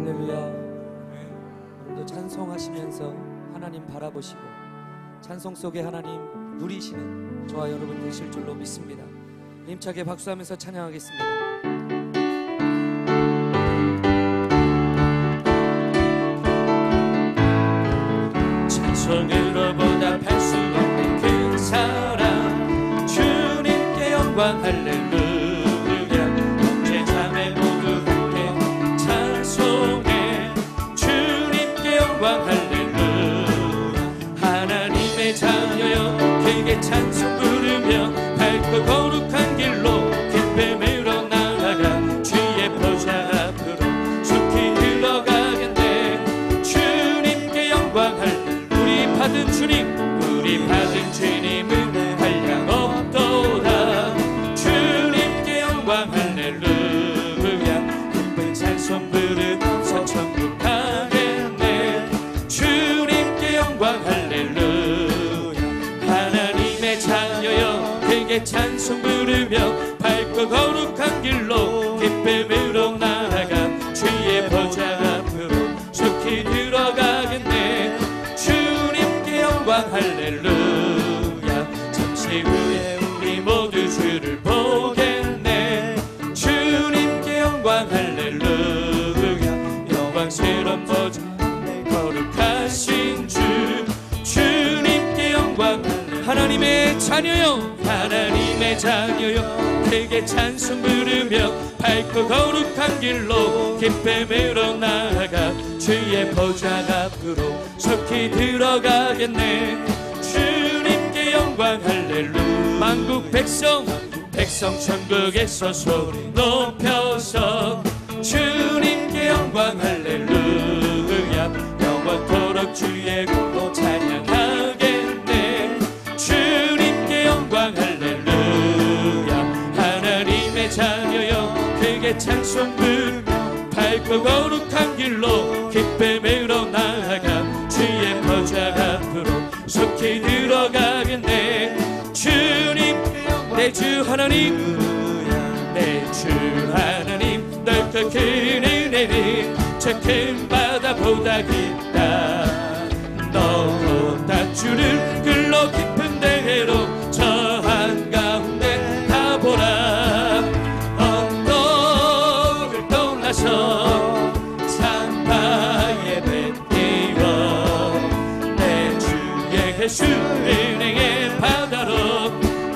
오늘도 찬송하시면서 하나님 바라보시고 찬송 속에 하나님 누리시는 저와 여러분 되실 줄로 믿습니다. 힘차게 박수하면서 찬양하겠습니다. 찬송으로 보답할 수 없는 그 사랑, 주님께 영광 할렐루야. 형제 자매 모두 함께 찬송해, 주님께 영광 할렐루야. 하나님의 자녀여 크게 찬송 부르며 밝고 거룩한 길로 기쁨으로 나아가 주의 보좌 앞으로 속히 들어가겠네. 주님께 영광 할렐루야. 받은 주님, 우리 받은 주님은 한량없도다. 주님께 영광 할렐루야. 기쁜 찬송 부르면서 천국 가겠네. 주님께 영광 할렐루야. 하나님의 자녀여 크게 찬송 부르며 밝고 거룩한 길로 기쁨으로 나아가 주의 보좌 앞으로 속히 들어가겠네. 영광 할렐루야. 잠시 후에 우리 모두 주를 보겠네. 주님께 영광 할렐루야. 영광스러운 보좌 거룩하신 주, 주님께 영광 할렐루야. 하나님의 자녀여, 하나님의 자녀여 크게 찬송 부르며 밝고 거룩한 길로 기쁨으로 나아가 주의 보좌 앞으로 속히 들어가겠네. 주님께 영광 할렐루야. 만국 백성 천국에서 소리 높여서 주님께 영광 할렐루야. 영원토록 주의 공로 찬양하겠네. 주님께 영광 할렐루야. 하나님의 자녀여 크게 찬송 부르며 밝고 거룩한 길로 기쁨으로 나아가 주의 보좌 앞으로 속히 들어가겠네. 주님 내 주 하나님, 내 주 하나님 넓고 큰 은혜는 저 큰 바다보다 깊다. 너보다 주를 끌러 깊은 데로 저 한가운데 가보라. 언덕을 떠나서 산바에 뱉기워 내 주의 예수 은행의 바다로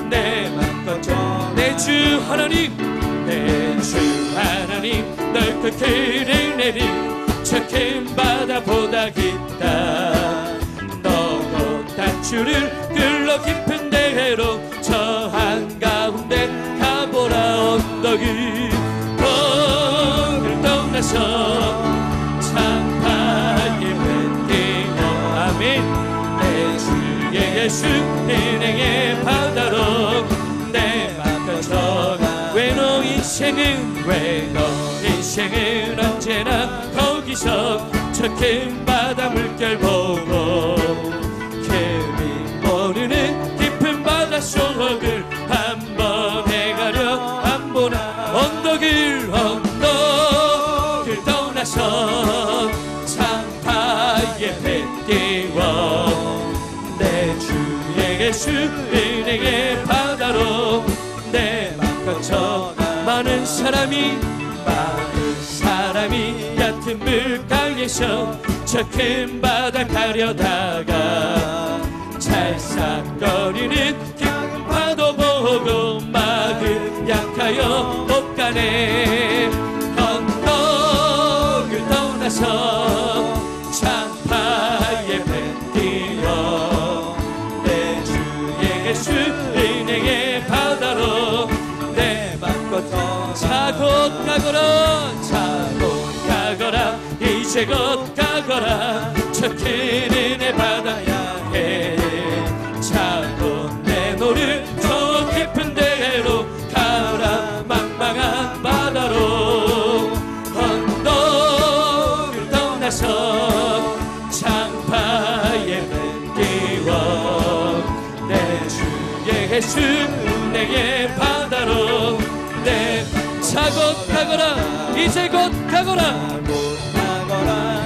내 맘 꺼져. 내 주 하나님, 내 주 하나님 넓고 큰 은혜는 저 큰 바다보다 깊다. 너보다 주를 끌러 깊은 데로 저 한가운데 가보라. 언덕을 떠나서 창파에 뱉기워. 아멘. 내 주의 예수 은행의 바다로 내 맘 꺼져가. 외노 인생은 언제나 거기서 저 큰 바다 물결 보고 길이 모르는 깊은 바다 속을 한번 해가려 안 보나. 언덕을 떠나서 창파에 뱉기워 내 주의 예수 은행의 바다로 내 맘 꺼져가. 많은 사람이 얕은 물가에서 저 큰 바다 가려다가 찰싹거리는 큰 파도 보고 마음 약하여 못 가네. 언덕을 떠나서 창파에 뱉기워 내 주의 예수 은행의 바다로 내 맘 꺼져. 차고 가거라 이제 곧 가거라. 저 큰 은혜 받아야 해. 차고 내 노를 저 깊은 데로 가라. 망망한 바다로 언덕을 떠나서 창파에 뱉기워 내 주의 예수 은혜의 바다로 내 차 곧 가거라 이제 곧 가거라.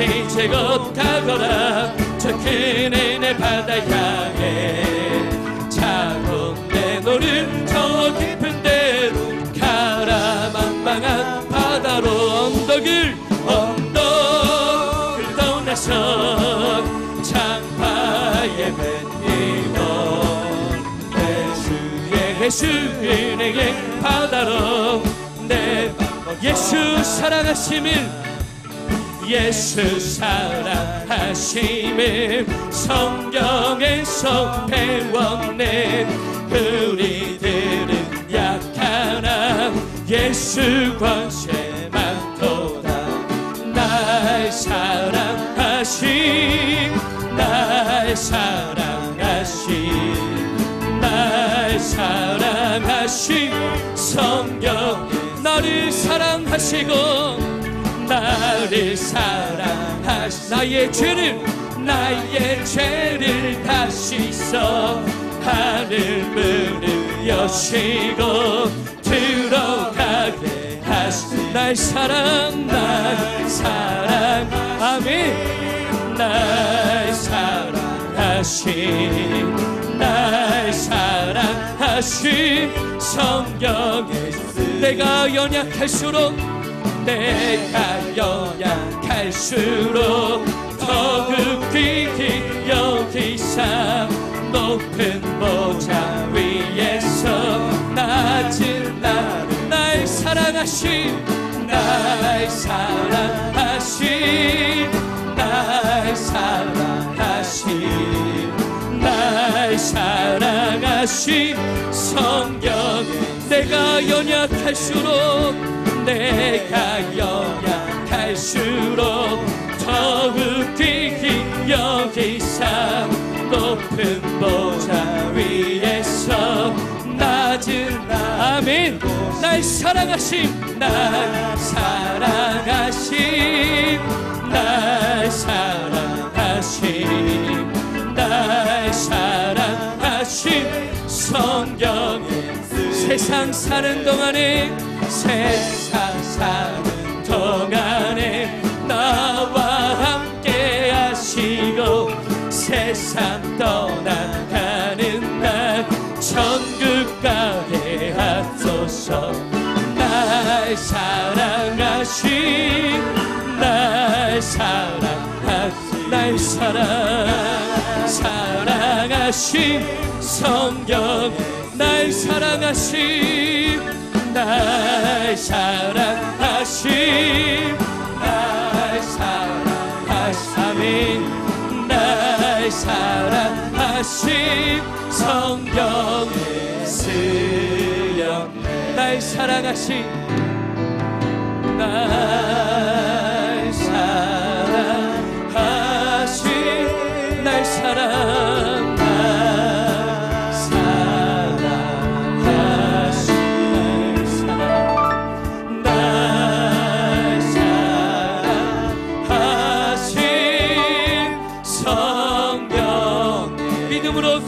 이제 곧 가거라 저 그네네 바다 향해 차고 내노를 저 깊은 데로 가라 망망한 바다로 언덕을 떠나서 창파에 뱉이고 내 주의 예수 은혜의 바다로 내 예수 사랑하심을 예수 사랑하심을 성경에서 배웠네 우리들은 약하나 예수 권세 많도다 날 사랑하심 날 사랑하심 날 사랑하심 성경 나를 사랑하시고 나를 사랑하시 나의 죄를 다시 써 하늘 문을 여시고 들어가게 하시 날 사랑 아멘 날 사랑하심 날 사랑하심 성경에 내가 연약할수록 내가 연약할수록 더욱 깊이 여기사 높은 보좌 위에서 낮은 날 사랑하신 날 사랑하신 날 사랑하신 날 사랑하신 성경 내가 연약할수록 내가 연약할수록 더욱 깊이 여기사 높은 보좌 위에서 낮은 아멘 날 사랑하심 날 사랑하심 날 사랑하심 날 사랑하심 성경에 세상 사는 동안에 나와 함께 하시고 세상 떠나가는 날 천국 가게 하소서 날 사랑하신 날 사랑하신 성경 날 사랑하신 날 사랑하심 아멘 날 사랑하심 성경에 쓰여 날 사랑하심 날 사랑하심 날 사랑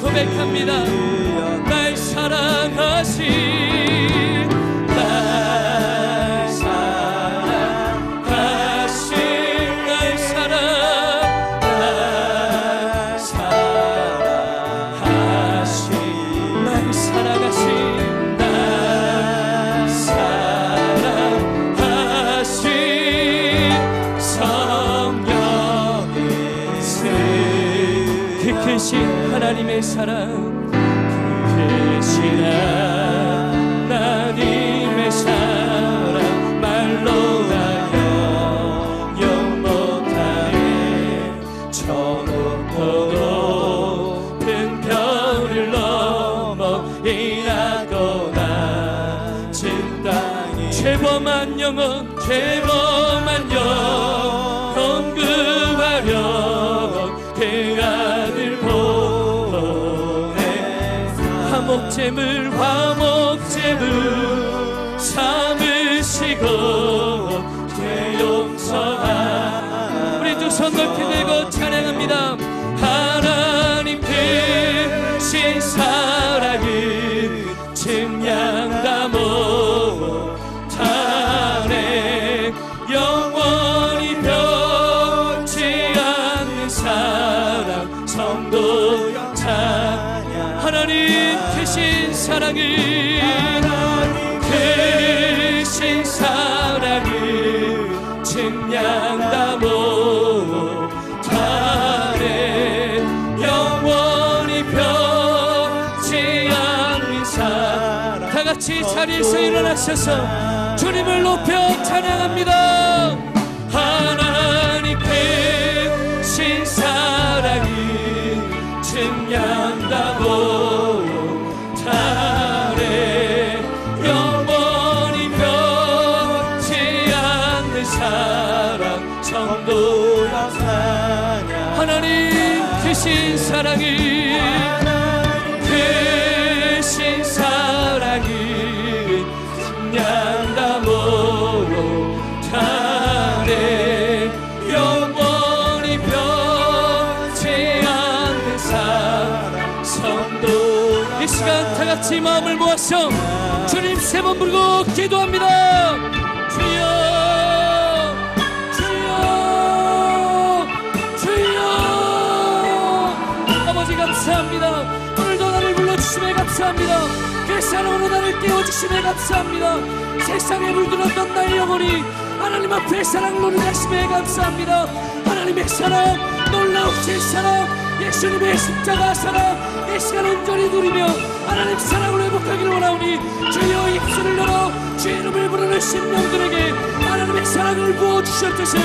고백합니다. 날 사랑하신 날 사랑하신 날 사랑하신 날 사랑하신 날 사랑하신 성령의 크신 하나님의 사랑 크신 하나님의 사랑 말로 하여 영 못하네 저 높고 높은 별을 넘어 일하고 낮은 땅에 죄범한 영혼 구하려 그 아들 화목제물 삼으시고 죄용서한 우리 두 손 높이 들고 찬양합니다. 하나님 크신 사랑은 증량다 못하네 영원히 별 사랑은 크신 사랑은 증량다 못하네. 영원히 변치 않는 사랑. 다 같이 자리에서 일어나셔서 주님을 높여 찬양합니다. 하나님 크신 사랑은 증량다 못하네. 영원히 변치 않는 사랑. 성도야 사냥. 하나님 크신 사랑은 크신 사랑은 증량다 못하네. 영원히 변치 않는 사랑. 성도. 이 시간 다 같이 마음을 모아서 주님 세 번 부르고 기도합니다. 주여 주여 주여. 아버지 감사합니다. 오늘도 나를 불러주심에 감사합니다. 그 사랑으로 나를 깨워주심에 감사합니다. 세상에 물들었던 나의 영혼이 하나님 앞에 사랑을 노래하심에 감사합니다. 하나님의 사랑, 놀라우신 사랑, 예수님의 십자가 사랑, 이 시간 온전히 누리며 하나님 사랑을 회복하기를 원하오니 주여 입술을 열어 주의 이름을 부르는 심령들에게 하나님의 사랑을 부어주시옵소서.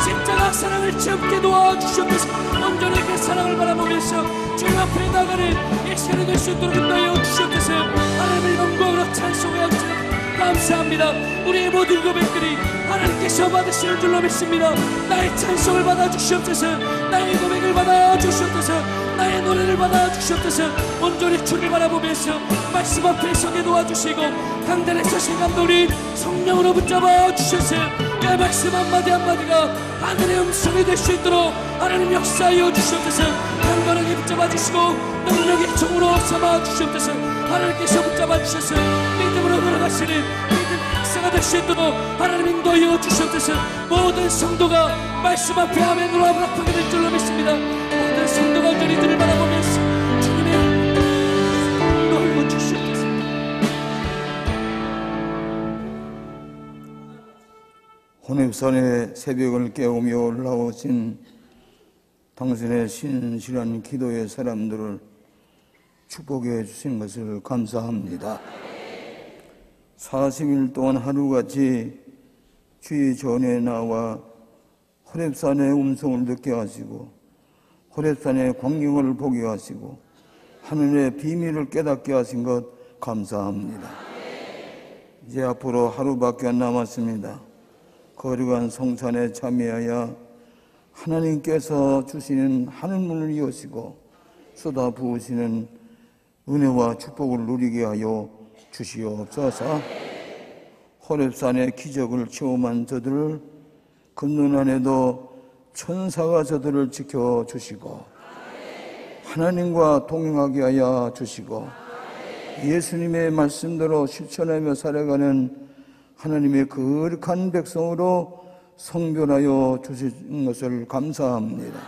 십자가 사랑을 채우게 도와주시옵소서. 온전히 그 사랑을 바라보면서 주님 앞에 나가는 이 시간이 될 수 있도록 인도하여 주시옵소서. 하나님을 영광으로 찬송하여 주시옵소서. 감사합니다. 우리의 모든 고백들이 하나님께서 받으시는 줄로 믿습니다. 나의 찬송을 받아주시옵소서. 나의 고백을 받아주시옵소서. 나의 노래를 받아주시옵소서. 온전히 주를 바라보면서 말씀 앞에 서게 도와주시고 강단에 서신 감독님 성령으로 붙잡아 주셔서 그 말씀 한마디 한마디가 하늘의 음성이 될 수 있도록 하나님 역사하여 주시옵소서. 강건하게 붙잡아 주시고 능력의 종으로 삼아 주시옵소서. 하나님께서 붙잡아 주셔서 믿음으로 걸어가시는 믿음 역사가 될 수 있도록 하나님 인도하여 주시옵소서. 모든 성도가 말씀 앞에 아멘으로 합락하게 될 줄로 믿습니다. 모든 성도가 온전히 들을 바라보면서 주님의 인도하여 주시옵소서. 혼입산의 새벽을 깨우며 올라오신 당신의 신실한 기도의 사람들을 축복해 주신 것을 감사합니다. 40일 동안 하루같이 주의 전에 나와 호렙산의 음성을 듣게 하시고 호렙산의 광경을 보게 하시고 하늘의 비밀을 깨닫게 하신 것 감사합니다. 이제 앞으로 하루밖에 안 남았습니다. 거룩한 성찬에 참여하여 하나님께서 주시는 하늘문을 여시고 쏟아 부으시는 은혜와 축복을 누리게 하여 주시옵소서. 호렙산의 기적을 체험한 저들을 금년 안에도 천사가 저들을 지켜주시고 하나님과 동행하게 하여 주시고 예수님의 말씀대로 실천하며 살아가는 하나님의 거룩한 백성으로 성별하여 주신 것을 감사합니다.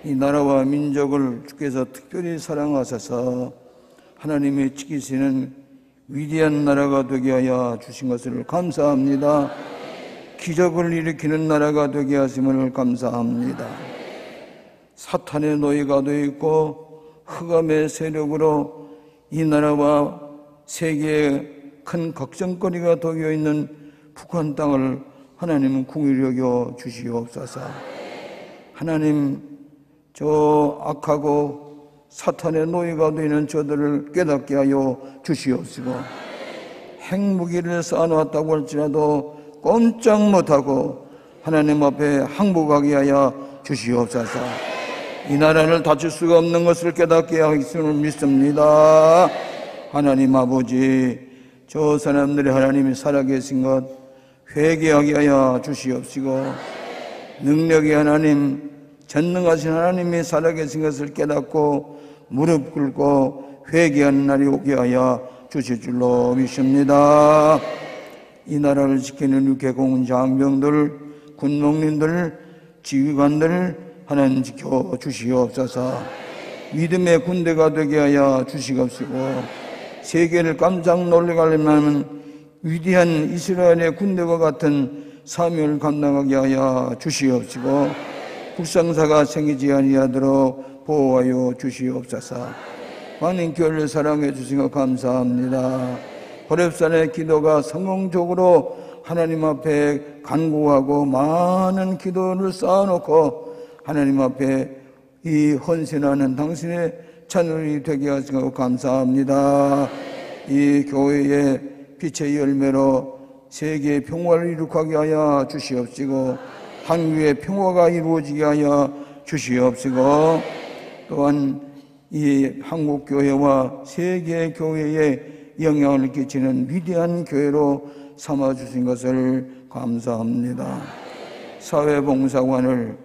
이 나라와 민족을 주께서 특별히 사랑하셔서 하나님이 지키시는 위대한 나라가 되게 하여 주신 것을 감사합니다. 기적을 일으키는 나라가 되게 하심을 감사합니다. 사탄의 노예가 되어 있고 흑암의 세력으로 이 나라와 세계의 큰 걱정거리가 되어 있는 북한 땅을 하나님은 궁휼히 여겨 주시옵소서. 하나님, 저 악하고 사탄의 노예가 되는 저들을 깨닫게 하여 주시옵시고 핵무기를 쌓아놓았다고 할지라도 꼼짝 못하고 하나님 앞에 항복하게 하여 주시옵소서. 이 나라를 다칠 수가 없는 것을 깨닫게 하시는 믿습니다. 하나님 아버지, 저 사람들의 하나님이 살아계신 것 회개하게 하여 주시옵시고 능력의 하나님, 전능하신 하나님이 살아계신 것을 깨닫고 무릎 꿇고 회개하는 날이 오게 하여 주실 줄로 믿습니다. 이 나라를 지키는 육해공군 장병들, 군목님들, 지휘관들 하나님 지켜 주시옵소서. 믿음의 군대가 되게 하여 주시옵시고 세계를 깜짝 놀라게 하려면 위대한 이스라엘의 군대와 같은 사명을 감당하게 하여 주시옵시고 불상사가 생기지 아니하도록 보호하여 주시옵소서. 많은 교회를 사랑해 주시고 감사합니다. 호렙산의 기도가 성공적으로 하나님 앞에 간구하고 많은 기도를 쌓아놓고 하나님 앞에 이 헌신하는 당신의 자녀이 되게 하시고 감사합니다. 이 교회의 빛의 열매로 세계의 평화를 이룩하게 하여 주시옵시고 한국의 평화가 이루어지게 하여 주시옵시고 또한 이 한국교회와 세계교회에 영향을 끼치는 위대한 교회로 삼아주신 것을 감사합니다. 사회봉사관을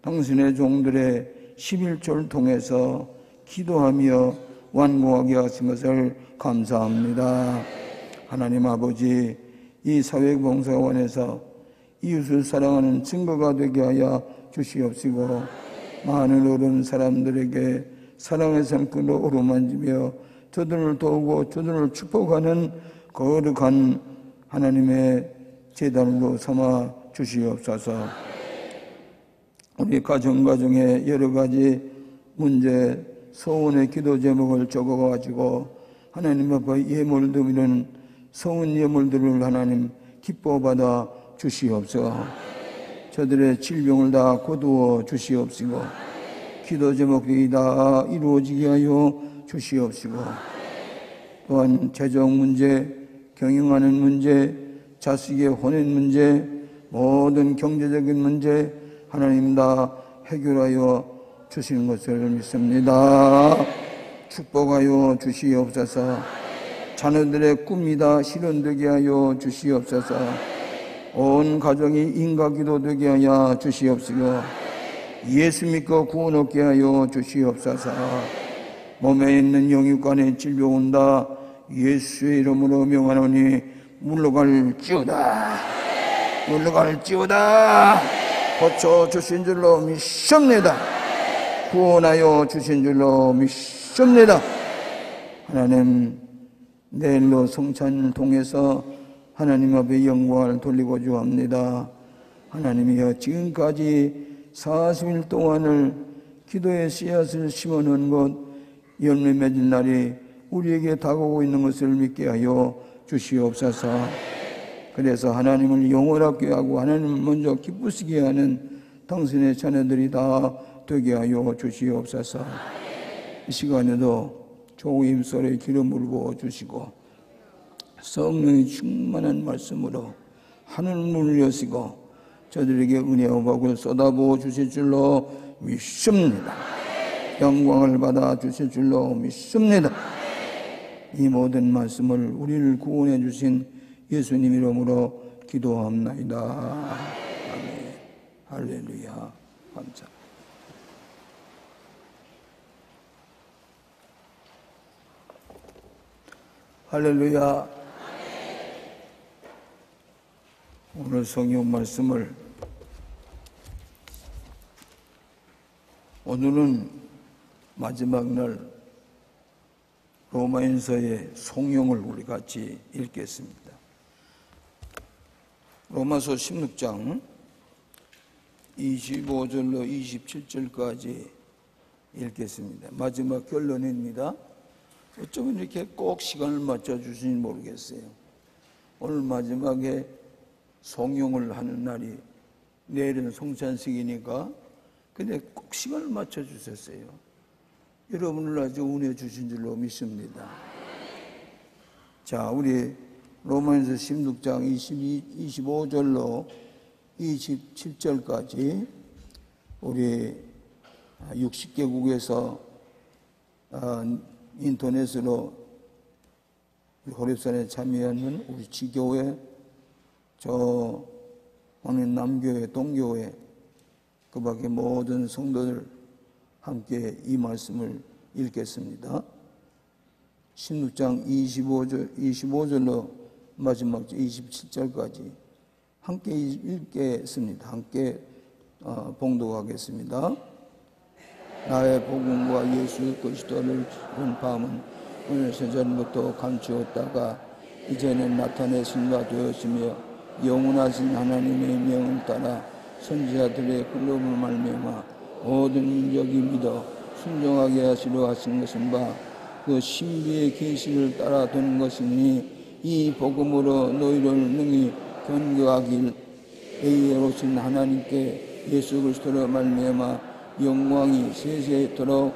당신의 종들의 11조를 통해서 기도하며 완공하게 하신 것을 감사합니다. 하나님 아버지, 이 사회봉사관에서 이웃을 사랑하는 증거가 되게 하여 주시옵시고 많은 어려운 사람들에게 사랑의 손길로 어루만지며 저들을 도우고 저들을 축복하는 거룩한 하나님의 제단으로 삼아 주시옵소서. 우리 가정에 여러 가지 문제, 소원의 기도 제목을 적어가지고 하나님 앞에 예물 드리는 소원 예물들을 하나님 기뻐 받아 주시옵소서. 저들의 질병을 다 거두어 주시옵시고 기도 제목들이 다 이루어지게 하여 주시옵시고 또한 재정 문제, 경영하는 문제, 자식의 혼인 문제, 모든 경제적인 문제 하나님 다 해결하여 주시는 것을 믿습니다. 축복하여 주시옵소서. 자녀들의 꿈이 다 실현되게 하여 주시옵소서. 온 가정이 인가기도 되게 하여 주시옵시고 예수 믿고 구원 얻게 하여 주시옵소서. 몸에 있는 영육간의 질병은 다 예수의 이름으로 명하노니 물러갈지어다. 물러갈지어다. 고쳐주신 줄로 믿습니다. 구원하여 주신 줄로 믿습니다. 하나님, 내일로 성찬을 통해서 하나님 앞에 영광을 돌리고자 합니다. 하나님이여, 지금까지 40일 동안을 기도의 씨앗을 심어놓은 것, 열매 맺은 날이 우리에게 다가오고 있는 것을 믿게 하여 주시옵소서. 그래서 하나님을 영원하게 하고 하나님을 먼저 기쁘시게 하는 당신의 자녀들이 다 되게 하여 주시옵소서. 이 시간에도 조임 소리에 기름을 부어주시고 성령이 충만한 말씀으로 하늘문을 여시고 저들에게 은혜와 복을 쏟아부어 주실 줄로 믿습니다. 영광을 받아 주실 줄로 믿습니다. 이 모든 말씀을 우리를 구원해 주신 예수님 이름으로 기도합나이다. 아멘. 할렐루야. 감사. 할렐루야. 오늘 성경 말씀을 오늘은 마지막 날 로마인서의 송영을 우리 같이 읽겠습니다. 로마서 16장 25절로 27절까지 읽겠습니다. 마지막 결론입니다. 어쩌면 이렇게 꼭 시간을 맞춰주시는지 모르겠어요. 오늘 마지막에 송영을 하는 날이 내일은 성찬식이니까 근데 꼭 시간을 맞춰주셨어요. 여러분을 아주 은혜 주신 줄로 믿습니다. 자, 우리 로마인서 16장 25절로 27절까지 우리 60개국에서 인터넷으로 호렙산에 참여하는 우리 지교회, 저 오늘 남교회, 동교회, 그 밖에 모든 성도들 함께 이 말씀을 읽겠습니다. 16장 25절로 마지막 27절까지 함께 읽겠습니다. 함께 봉독하겠습니다. 나의 복음과 예수 그리스도를 전파함은 오늘 세전부터 감추었다가 이제는 나타내신 바 되었으며 영원하신 하나님의 명을 따라 선지자들의 글로를 말미암아 모든 인적이 믿어 순종하게 하시려 하신 것은 바 그 신비의 계시를 따라 되는 것이니 이 복음으로 너희를 능히 견고하길 의로우신 하나님께 예수 그리스도로 말미암아 영광이 세세토록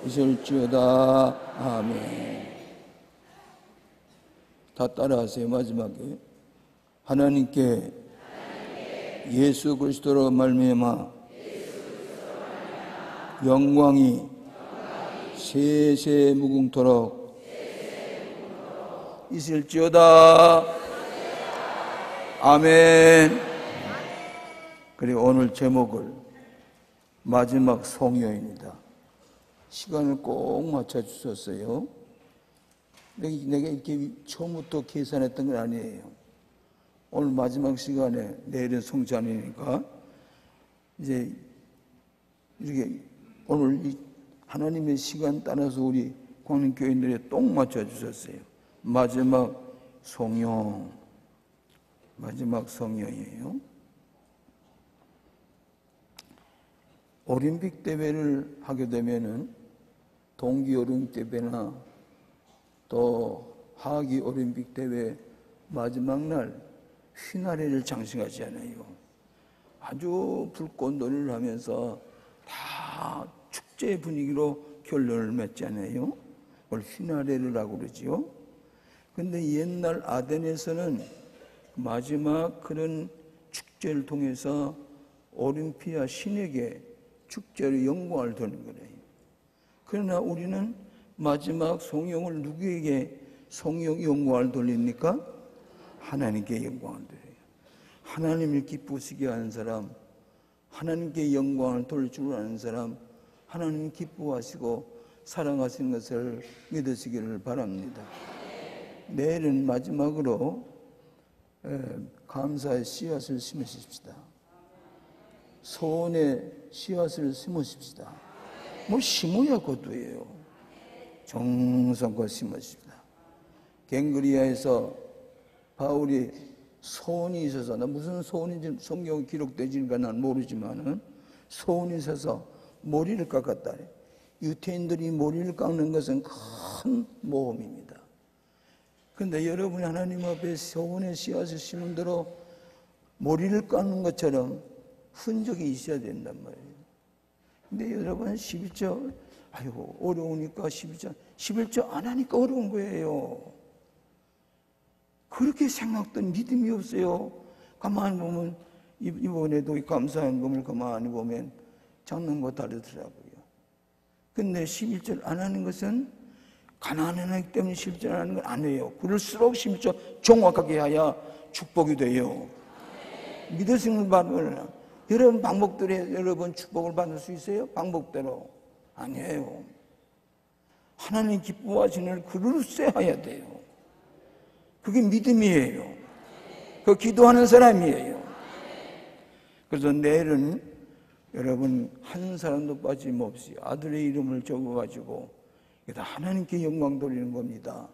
있을지어다. 아멘. 다 따라하세요. 마지막에 하나님께 예수 그리스도로 말미암아 영광이 세세 무궁토록 있을지어다. 아멘. 그리고 오늘 제목을 마지막 성요입니다. 시간을 꼭 맞춰주셨어요. 내가 이렇게 처음부터 계산했던 건 아니에요. 오늘 마지막 시간에 내일은 성찬이니까 이제 이렇게 오늘 이 하나님의 시간 따라서 우리 광림교인들에 똥 맞춰주셨어요. 마지막 성령, 마지막 성령이에요. 올림픽 대회를 하게 되면은 동계 올림픽 대회나 또 하계 올림픽 대회 마지막 날 휘나레를 장식하잖아요. 아주 불꽃놀이를 하면서 다 축제 분위기로 결론을 맺잖아요. 그걸 휘나레를 그러지요. 근데 옛날 아덴에서는 마지막 그런 축제를 통해서 올림피아 신에게 축제의 영광을 돌리는 거예요. 그러나 우리는 마지막 성령을 누구에게 성령 영광을 돌립니까? 하나님께 영광을 돌려요. 하나님을 기쁘시게 하는 사람, 하나님께 영광을 돌릴 줄 아는 사람, 하나님 기뻐하시고 사랑하시는 것을 믿으시기를 바랍니다. 내일은 마지막으로 감사의 씨앗을 심으십시다. 소원의 씨앗을 심으십시다. 뭐 심어야 거두예요. 정성껏 심으십시다. 갱그리아에서 바울이 소원이 있어서, 나 무슨 소원인지 성경에 기록되지니까 난 모르지만은 소원이 있어서 머리를 깎았다. 유태인들이 머리를 깎는 것은 큰 모험입니다. 그런데 여러분이 하나님 앞에 소원의 씨앗을 심은 대로 머리를 깎는 것처럼 흔적이 있어야 된단 말이에요. 근데 여러분 11조 아이고 어려우니까 11조 안 하니까 어려운 거예요. 그렇게 생각된 믿음이 없어요. 가만히 보면 이번에도 감사헌금을 가만히 보면 잡는 거 다르더라고요. 근데 11절 안 하는 것은 가난하기 때문에 11절 안 하는 건 아니에요. 그럴수록 11절 정확하게 해야 축복이 돼요. 믿으시는 바는 여러분 방법대로 여러분 축복을 받을 수 있어요? 방법대로 아니에요. 하나님 기뻐하시는 그릇에 해야 돼요. 그게 믿음이에요. 그 기도하는 사람이에요. 그래서 내일은 여러분 한 사람도 빠짐없이 아들의 이름을 적어가지고 다 하나님께 영광 돌리는 겁니다.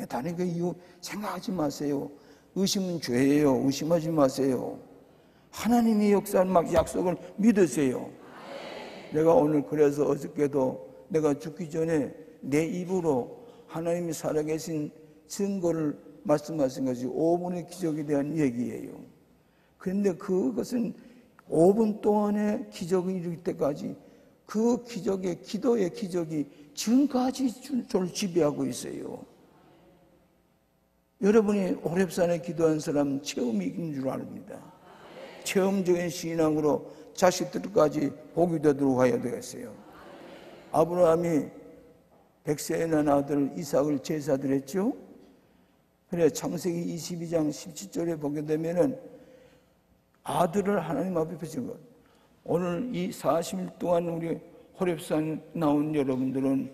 다른 그 이유 생각하지 마세요. 의심은 죄예요. 의심하지 마세요. 하나님의 역사를 막 약속을 믿으세요. 내가 오늘 그래서 어저께도 내가 죽기 전에 내 입으로 하나님이 살아계신 증거를 말씀하신 것이 5분의 기적에 대한 얘기예요. 그런데 그것은 5분 동안의 기적이 이룰 때까지 그 기적의 기도의 기적이 지금까지 저를 지배하고 있어요. 여러분이 호렙산에 기도한 사람 체험이 있는 줄 압니다. 체험적인 신앙으로 자식들까지 복이 되도록 하여야 되겠어요. 아브라함이 100세에 난 아들 이삭을 제사드렸죠. 그래 창세기 22장 17절에 보게 되면은 아들을 하나님 앞에 바친 것. 오늘 이 40일 동안 우리 호렙산 나온 여러분들은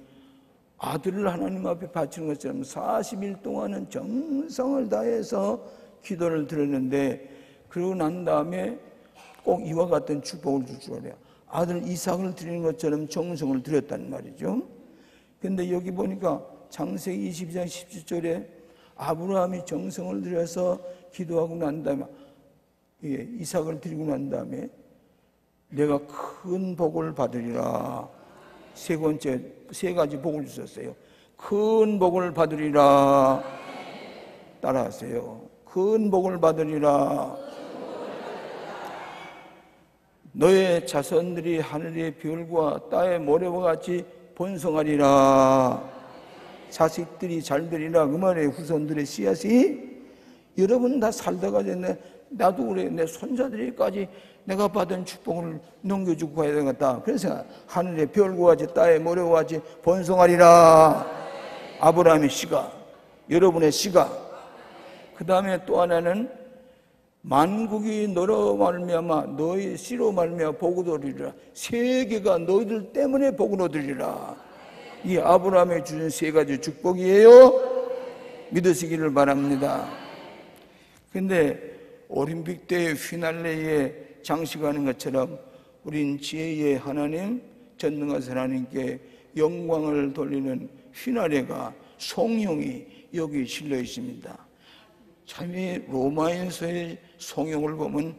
아들을 하나님 앞에 바치는 것처럼 40일 동안은 정성을 다해서 기도를 드렸는데 그러고 난 다음에 꼭 이와 같은 축복을 줄 줄 알아요. 아들 이삭을 드리는 것처럼 정성을 드렸단 말이죠. 근데 여기 보니까 창세기 22장 17절에 아브라함이 정성을 들여서 기도하고 난 다음에 이삭을 드리고 난 다음에 내가 큰 복을 받으리라. 세 가지 복을 주셨어요. 큰 복을 받으리라. 따라하세요. 큰 복을 받으리라. 너의 자손들이 하늘의 별과 땅의 모래와 같이 번성하리라. 자식들이 잘 되리라. 그 말에 후손들의 씨앗이 여러분 다 살다가 나도 그래. 내 손자들이까지 내가 받은 축복을 넘겨주고 가야 되겠다. 그래서 하늘의 별과 같이 땅의 모래와 같이 번성하리라. 아브라함의 씨가, 여러분의 씨가. 그 다음에 또 하나는 만국이 너로 말미암아 너희 씨로 말미암아 복을 얻으리라. 세계가 너희들 때문에 복을 얻으리라. 이 아브라함이 주신 세 가지 축복이에요. 믿으시기를 바랍니다. 근데 올림픽 대회 피날레에 장식하는 것처럼 우린 지혜의 하나님, 전능하신 하나님께 영광을 돌리는 피날레가 송영이 여기 실려 있습니다. 참이 로마인서의 송영을 보면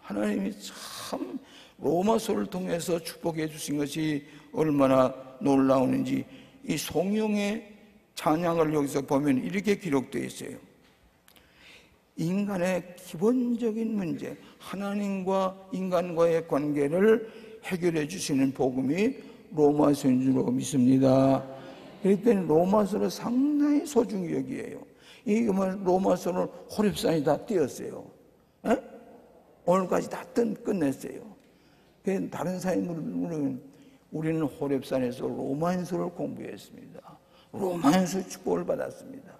하나님이 참 로마서를 통해서 축복해 주신 것이 얼마나 놀라우는지 이 송영의 찬양을 여기서 보면 이렇게 기록되어 있어요. 인간의 기본적인 문제, 하나님과 인간과의 관계를 해결해 주시는 복음이 로마서인 줄로 믿습니다. 그럴 때는 로마서를 상당히 소중히 여기에요. 이 로마서를 호렙산이 다 띄었어요. 에? 오늘까지 다 끝냈어요. 다른 사람들은 우리는 호렙산에서 로마인서를 공부했습니다. 로마인서 축복을 받았습니다.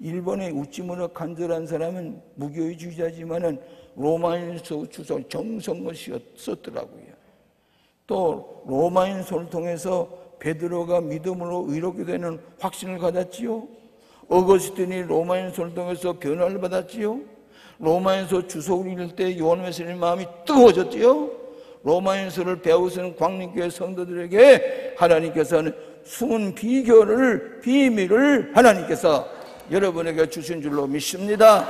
일본의 우찌무라 간절한 사람은 무교의주의자지만은 로마인서 주소 정성을 썼더라고요. 또 로마인서를 통해서 베드로가 믿음으로 의롭게 되는 확신을 가졌지요. 어거스틴이 로마인서를 통해서 변화를 받았지요. 로마인서 주석을 읽을 때 요한 웨슬리 마음이 뜨거워졌지요. 로마인서를 배우시는 광림교회 성도들에게 하나님께서는 숨은 비밀을 하나님께서 여러분에게 주신 줄로 믿습니다.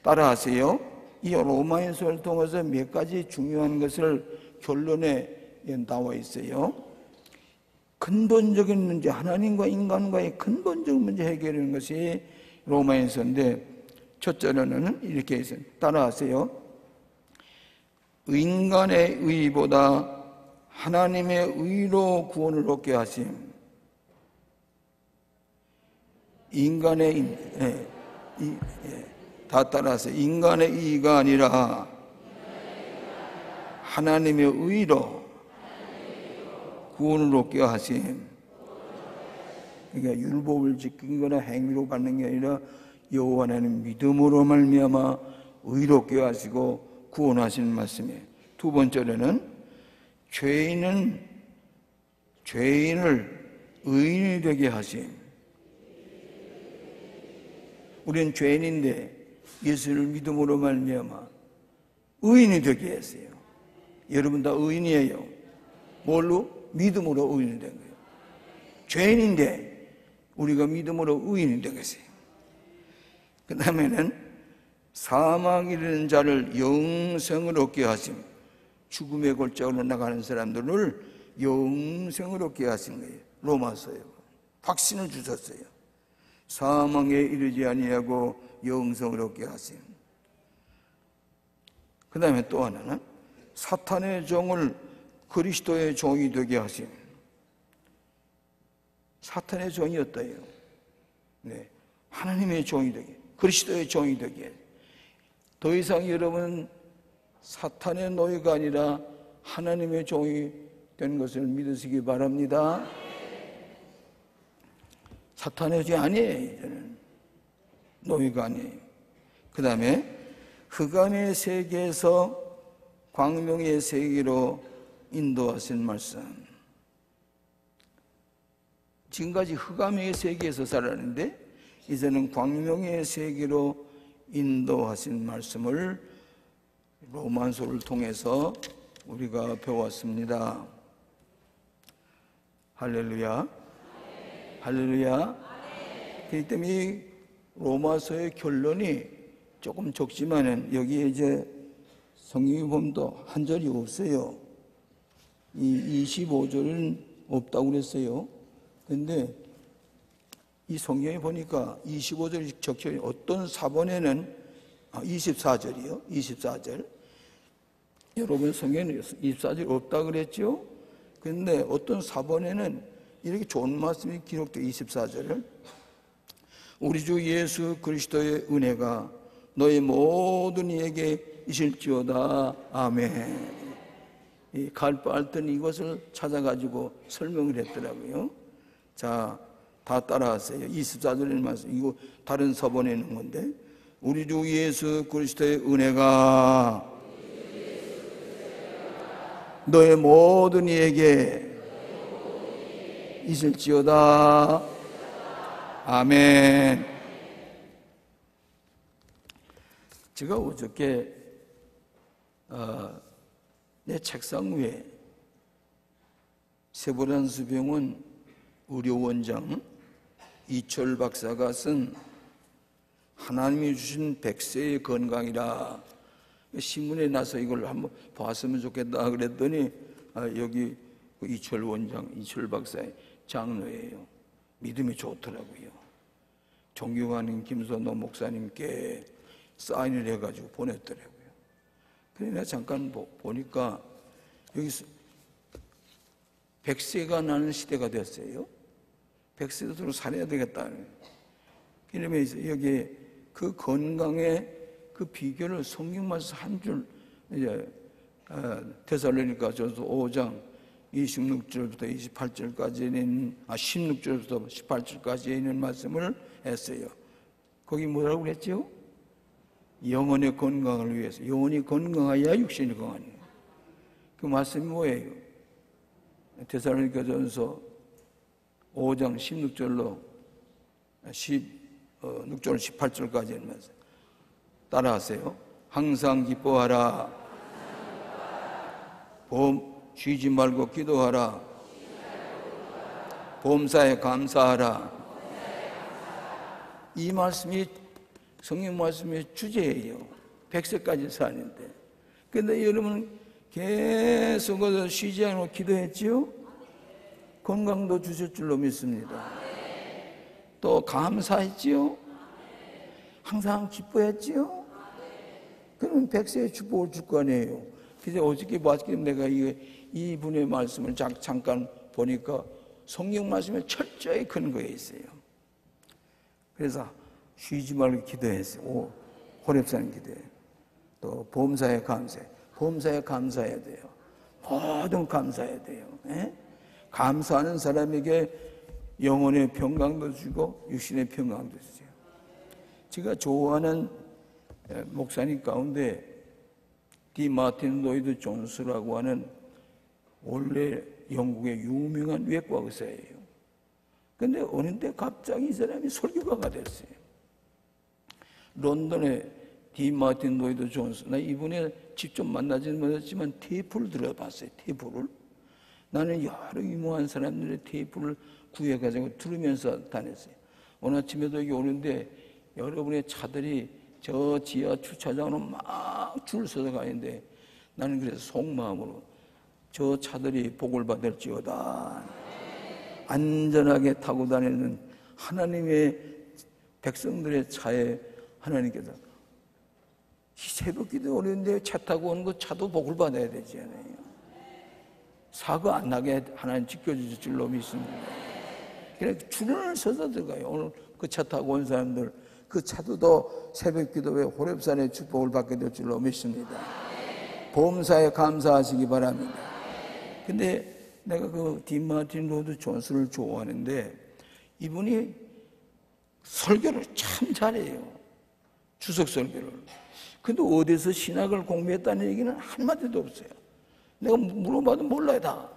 따라하세요. 이 로마인서를 통해서 몇 가지 중요한 것을 결론에 나와 있어요. 근본적인 문제, 하나님과 인간과의 근본적인 문제 해결하는 것이 로마인서인데, 첫째로는 이렇게 있어요. 따라하세요. 인간의 의보다 하나님의 의로 구원을 얻게 하심. 인간의 다 따라하세요. 인간의 의가 아니라 하나님의 의로 구원을 얻게 하심. 그러니까 율법을 지킨 거나 행위로 받는 게 아니라 여호와 하나님 믿음으로 말미암아 의롭게 하시고 구원하시는 말씀이에요. 두 번째로는 죄인을 의인이 되게 하심. 우리는 죄인인데 예수를 믿음으로 말미암아 의인이 되게 했어요. 여러분 다 의인이에요. 뭘로? 믿음으로 의인이 된 거예요. 죄인인데 우리가 믿음으로 의인이 되겠어요. 그 다음에는 사망에 이르는 자를 영생을 얻게 하심. 죽음의 골짜기로 나가는 사람들을 영생을 얻게 하신 거예요. 로마서요. 확신을 주셨어요. 사망에 이르지 아니하고 영생을 얻게 하심. 그 다음에 또 하나는 사탄의 종을 그리스도의 종이 되게 하심. 사탄의 종이었다요. 네, 하나님의 종이 되게, 그리스도의 종이 되게. 더 이상 여러분 사탄의 노예가 아니라 하나님의 종이 된 것을 믿으시기 바랍니다. 사탄의 종이 아니에요. 이제는 노예가 아니에요. 그 다음에 흑암의 세계에서 광명의 세계로 인도하신 말씀. 지금까지 흑암의 세계에서 살았는데 이제는 광명의 세계로 인도하신 말씀을 로마서를 통해서 우리가 배웠습니다. 할렐루야. 할렐루야. 그렇기 때문에 이 로마서의 결론이 조금 적지만은 여기에 이제 성경에 보면 또 한 절이 없어요. 이 25절은 없다고 그랬어요. 근데 이 성경에 보니까 25절이 적혀 있는 어떤 사본에는 24절이요. 24절. 여러분 성경에 24절이 없다 그랬죠? 근데 어떤 사본에는 이렇게 좋은 말씀이 기록되어 24절을 우리 주 예수 그리스도의 은혜가 너희 모든 이에게 있을지어다. 아멘. 이 갈바알던 이것을 찾아가지고 설명을 했더라고요. 자, 다 따라하세요. 24절의 말씀. 이거 다른 서본에 있는 건데 우리 주 예수 그리스도의 은혜가 너의 모든 이에게 있을지어다. 아멘. 제가 어저께 내 책상 위에 세브란스병원 의료원장 이철 박사가 쓴 하나님이 주신 100세의 건강이라 신문에 나서 이걸 한번 봤으면 좋겠다 그랬더니 여기 이철 원장, 이철 박사의 장로예요. 믿음이 좋더라고요. 존경하는 김선호 목사님께 사인을 해가지고 보냈더라고요. 그래서 내가 잠깐 보니까 여기서 100세가 나는 시대가 됐어요. 100세도 살아야 되겠다. 그러면 여기 그 건강의 그 비결을 성경 말씀 한 줄, 이제 데살로니가 전서 5장 26절부터 28절까지는 16절부터 18절까지 있는 말씀을 했어요. 거기 뭐라고 그랬죠? 영혼의 건강을 위해서. 영혼이 건강해야 육신이 건강해요. 그 말씀이 뭐예요? 데살로니가 전서 5장 16절로 16절 18절까지 있는 말씀. 따라하세요. 항상 기뻐하라. 쉬지 말고 기도하라. 범사에 감사하라. 이 말씀이 성경 말씀의 주제예요. 100세까지 사는데. 근데 여러분 계속 쉬지 않고 기도했지요? 건강도 주실 줄로 믿습니다. 또 감사했지요? 항상 기뻐했지요? 그러면 100세의 축복을 줄 거 아니에요. 그래서 어저께 봤기 때문에 내가 이분의 말씀을 잠깐 보니까 성경 말씀에 철저히 근거해 있어요. 그래서 쉬지 말고 기도했어요. 호렙산 기도해. 또 범사에 감사해. 범사에 감사해야 돼요. 모든 감사해야 돼요. 에? 감사하는 사람에게 영혼의 평강도 주고 육신의 평강도 주세요. 제가 좋아하는 목사님 가운데 디 마틴 로이드 존스라고 하는 원래 영국의 유명한 외과 의사예요. 근데 어느 때 갑자기 이 사람이 설교가가 됐어요. 런던의 디 마틴 로이드 존스. 나 이분에 직접 만나지는 못했지만 테이프를 들어봤어요. 테이프를. 나는 여러 유명한 사람들의 테이프를 구해가지고 들으면서 다녔어요. 오늘 아침에도 여기 오는데 여러분의 차들이 저 지하 주차장으로 막 줄 서서 가는데 나는 그래서 속마음으로 저 차들이 복을 받을지어다. 안전하게 타고 다니는 하나님의 백성들의 차에 하나님께서 새벽 기도 오는데 차 타고 오는 거 차도 복을 받아야 되지 않아요. 사고 안 나게 하나님 지켜주실 줄로 믿습니다. 그래서 줄을 서서 들어가요. 오늘 그 차 타고 온 사람들 그 차도 더 새벽 기도에 호렙산의 축복을 받게 될 줄로 믿습니다. 보험사에 감사하시기 바랍니다. 근데 내가 그 딘마틴 로드 존스를 좋아하는데 이분이 설교를 참 잘해요. 주석 설교를. 근데 어디서 신학을 공부했다는 얘기는 한마디도 없어요. 내가 물어봐도 몰라요 다.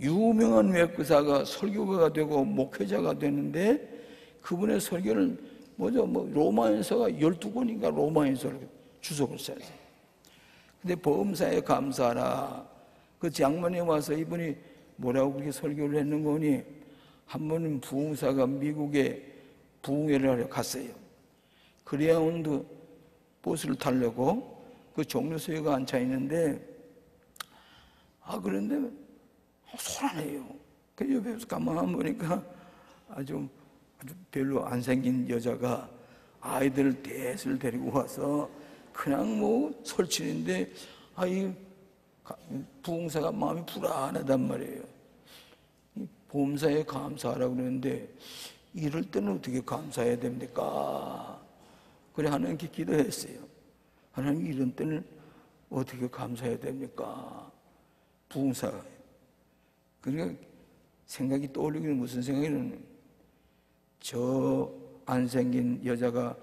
유명한 외과의사가 설교가가 되고 목회자가 되는데 그분의 설교를 로마인서가 12권인가 로마인서를 주석을 써요. 근데 범사에 감사하라. 그 장문에 와서 이분이 뭐라고 그렇게 설교를 했는 거니? 한 번은 부흥사가 미국에 부흥회를 하러 갔어요. 그레아운드 버스를 타려고 그 종로서에가 앉아 있는데, 그런데 소란해요. 그 옆에서 가만히 보니까 아주 별로 안 생긴 여자가 아이들 넷을 데리고 와서 그냥 뭐 설치는데, 이 부흥사가 마음이 불안하단 말이에요. 보험사에 감사하라고 그러는데, 이럴 때는 어떻게 감사해야 됩니까? 그래 하나님께 기도했어요. 하나님, 이런 때는 어떻게 감사해야 됩니까? 부흥사가. 그러니까 생각이 떠올리기는 무슨 생각이냐면, 저 안 생긴 여자가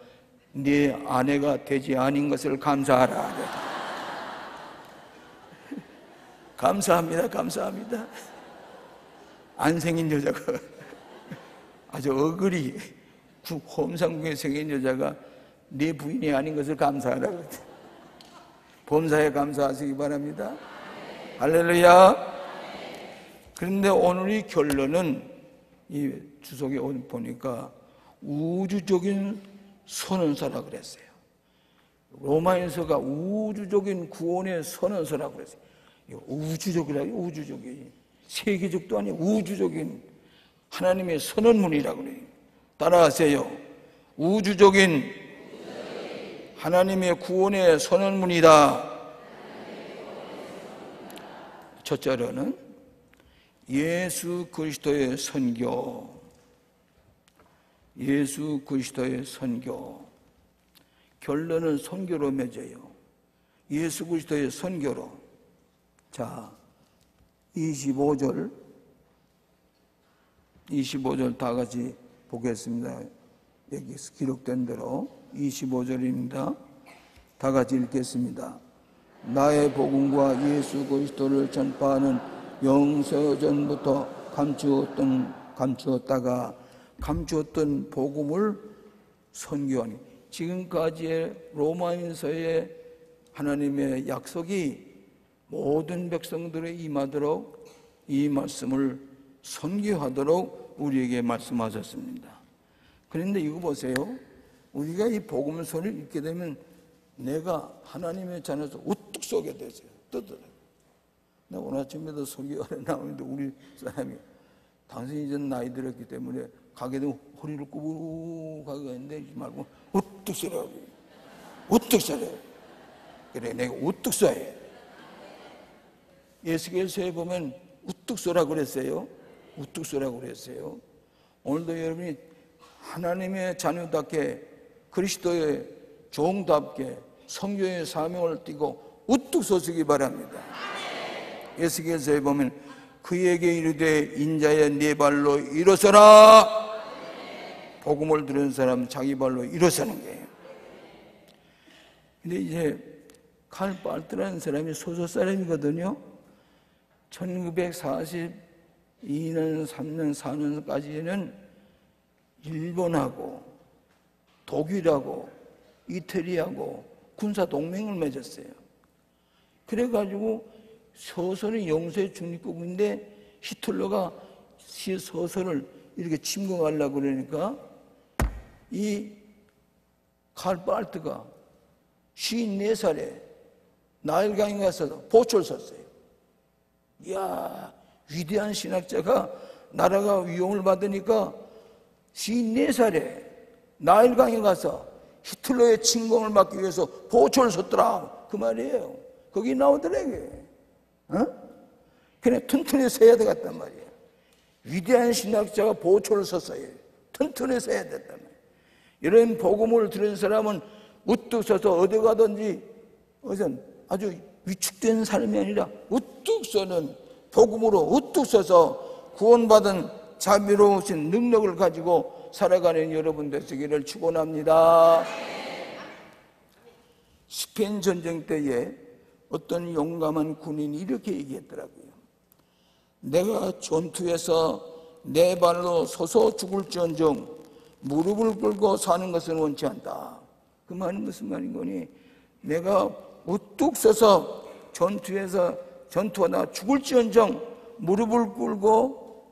네 아내가 되지 아닌 것을 감사하라. 감사합니다, 감사합니다. 안 생긴 여자가 아주 어글이 홈상궁에 생긴 여자가 네 부인이 아닌 것을 감사하라. 범사에 감사하시기 바랍니다. 할렐루야. 그런데 오늘의 결론은 이 주석에 보니까 우주적인 선언서라고 그랬어요. 로마인서가 우주적인 구원의 선언서라고 그랬어요. 우주적이라고, 우주적인, 세계적도 아니고 우주적인 하나님의 선언문이라고 그래요. 따라하세요. 우주적인 하나님의 구원의 선언문이다. 첫째로는 예수 그리스도의 선교, 예수 그리스도의 선교. 결론은 선교로 맺어요. 예수 그리스도의 선교로. 자, 25절 다 같이 보겠습니다. 여기 기록된 대로 25절입니다. 다 같이 읽겠습니다. 나의 복음과 예수 그리스도를 전파하는 영세전부터 감추었던 복음을 선교하니, 지금까지의 로마인서의 하나님의 약속이 모든 백성들에 임하도록 이 말씀을 선교하도록 우리에게 말씀하셨습니다. 그런데 이거 보세요. 우리가 이 복음서를 읽게 되면 내가 하나님의 자녀에서 우뚝 쏘게 되죠. 떠들어요. 나 오늘 아침에도 설교하러 나오는데 우리 사람이 당신이 이제 나이 들었기 때문에 가게도 허리를 꾸부룩하게 했는데 말고 우뚝 쏘라고. 우뚝 쏘래요. 그래, 내가 우뚝 쏘아요. 에스겔서에 보면 우뚝 쏘라고 그랬어요. 우뚝 쏘라고 그랬어요. 오늘도 여러분이 하나님의 자녀답게, 그리스도의 종답게 선교의 사명을 띠고 우뚝 쏘시기 바랍니다. 에스겔서에 보면 그에게 이르되 인자야 네 발로 일어서라. 복음을 들은 사람 자기 발로 일어서는 거예요. 근데 이제 칼 발트라는 사람이 소서 사람이거든요. 1942년, 3년, 4년까지는 일본하고 독일하고 이태리하고 군사 동맹을 맺었어요. 그래가지고 서서는 영세의 중립국인데 히틀러가 서서를 이렇게 침공하려고 그러니까 이 칼 발트가 54살에 나일강에 가서 보초를 섰어요. 이야, 위대한 신학자가 나라가 위용을 받으니까 54살에 나일강에 가서 히틀러의 침공을 막기 위해서 보초를 섰더라. 그 말이에요. 거기 나오더라고요. 그냥 튼튼히 서야 되겠단 말이에요. 위대한 신학자가 보초를 섰어요. 튼튼히 서야 됐단 말이에요. 이런 복음을 들은 사람은 우뚝 서서 어디 가든지 아주 위축된 삶이 아니라 우뚝 서는 복음으로 우뚝 서서 구원받은 자비로우신 능력을 가지고 살아가는 여러분 되시기를 축원합니다. 스페인 전쟁 때에 어떤 용감한 군인이 이렇게 얘기했더라고요. 내가 전투에서 내 발로 서서 죽을지언정 무릎을 꿇고 사는 것은 원치 않다. 그 말은 무슨 말인 거니? 내가 우뚝 서서 전투하다 죽을지언정 무릎을 꿇고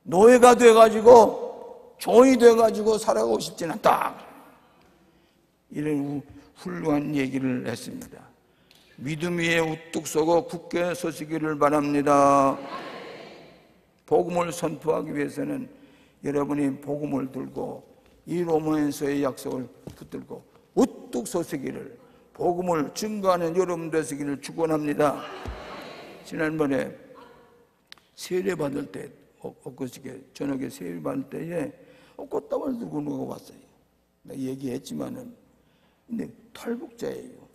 노예가 돼가지고 종이 돼가지고 살아가고 싶지는 않다. 이런 훌륭한 얘기를 했습니다. 믿음 위에 우뚝 서고 굳게 서시기를 바랍니다. 복음을 선포하기 위해서는 여러분이 복음을 들고 이 로마에서의 약속을 붙들고 우뚝 서시기를, 복음을 증거하는 여러분 되시기를 축원합니다. 지난번에 세례 받을 때, 엊그저께 저녁에 세례 받을 때에 꽃다발 들고 누가 왔어요. 내가 얘기했지만은, 근데 탈북자예요.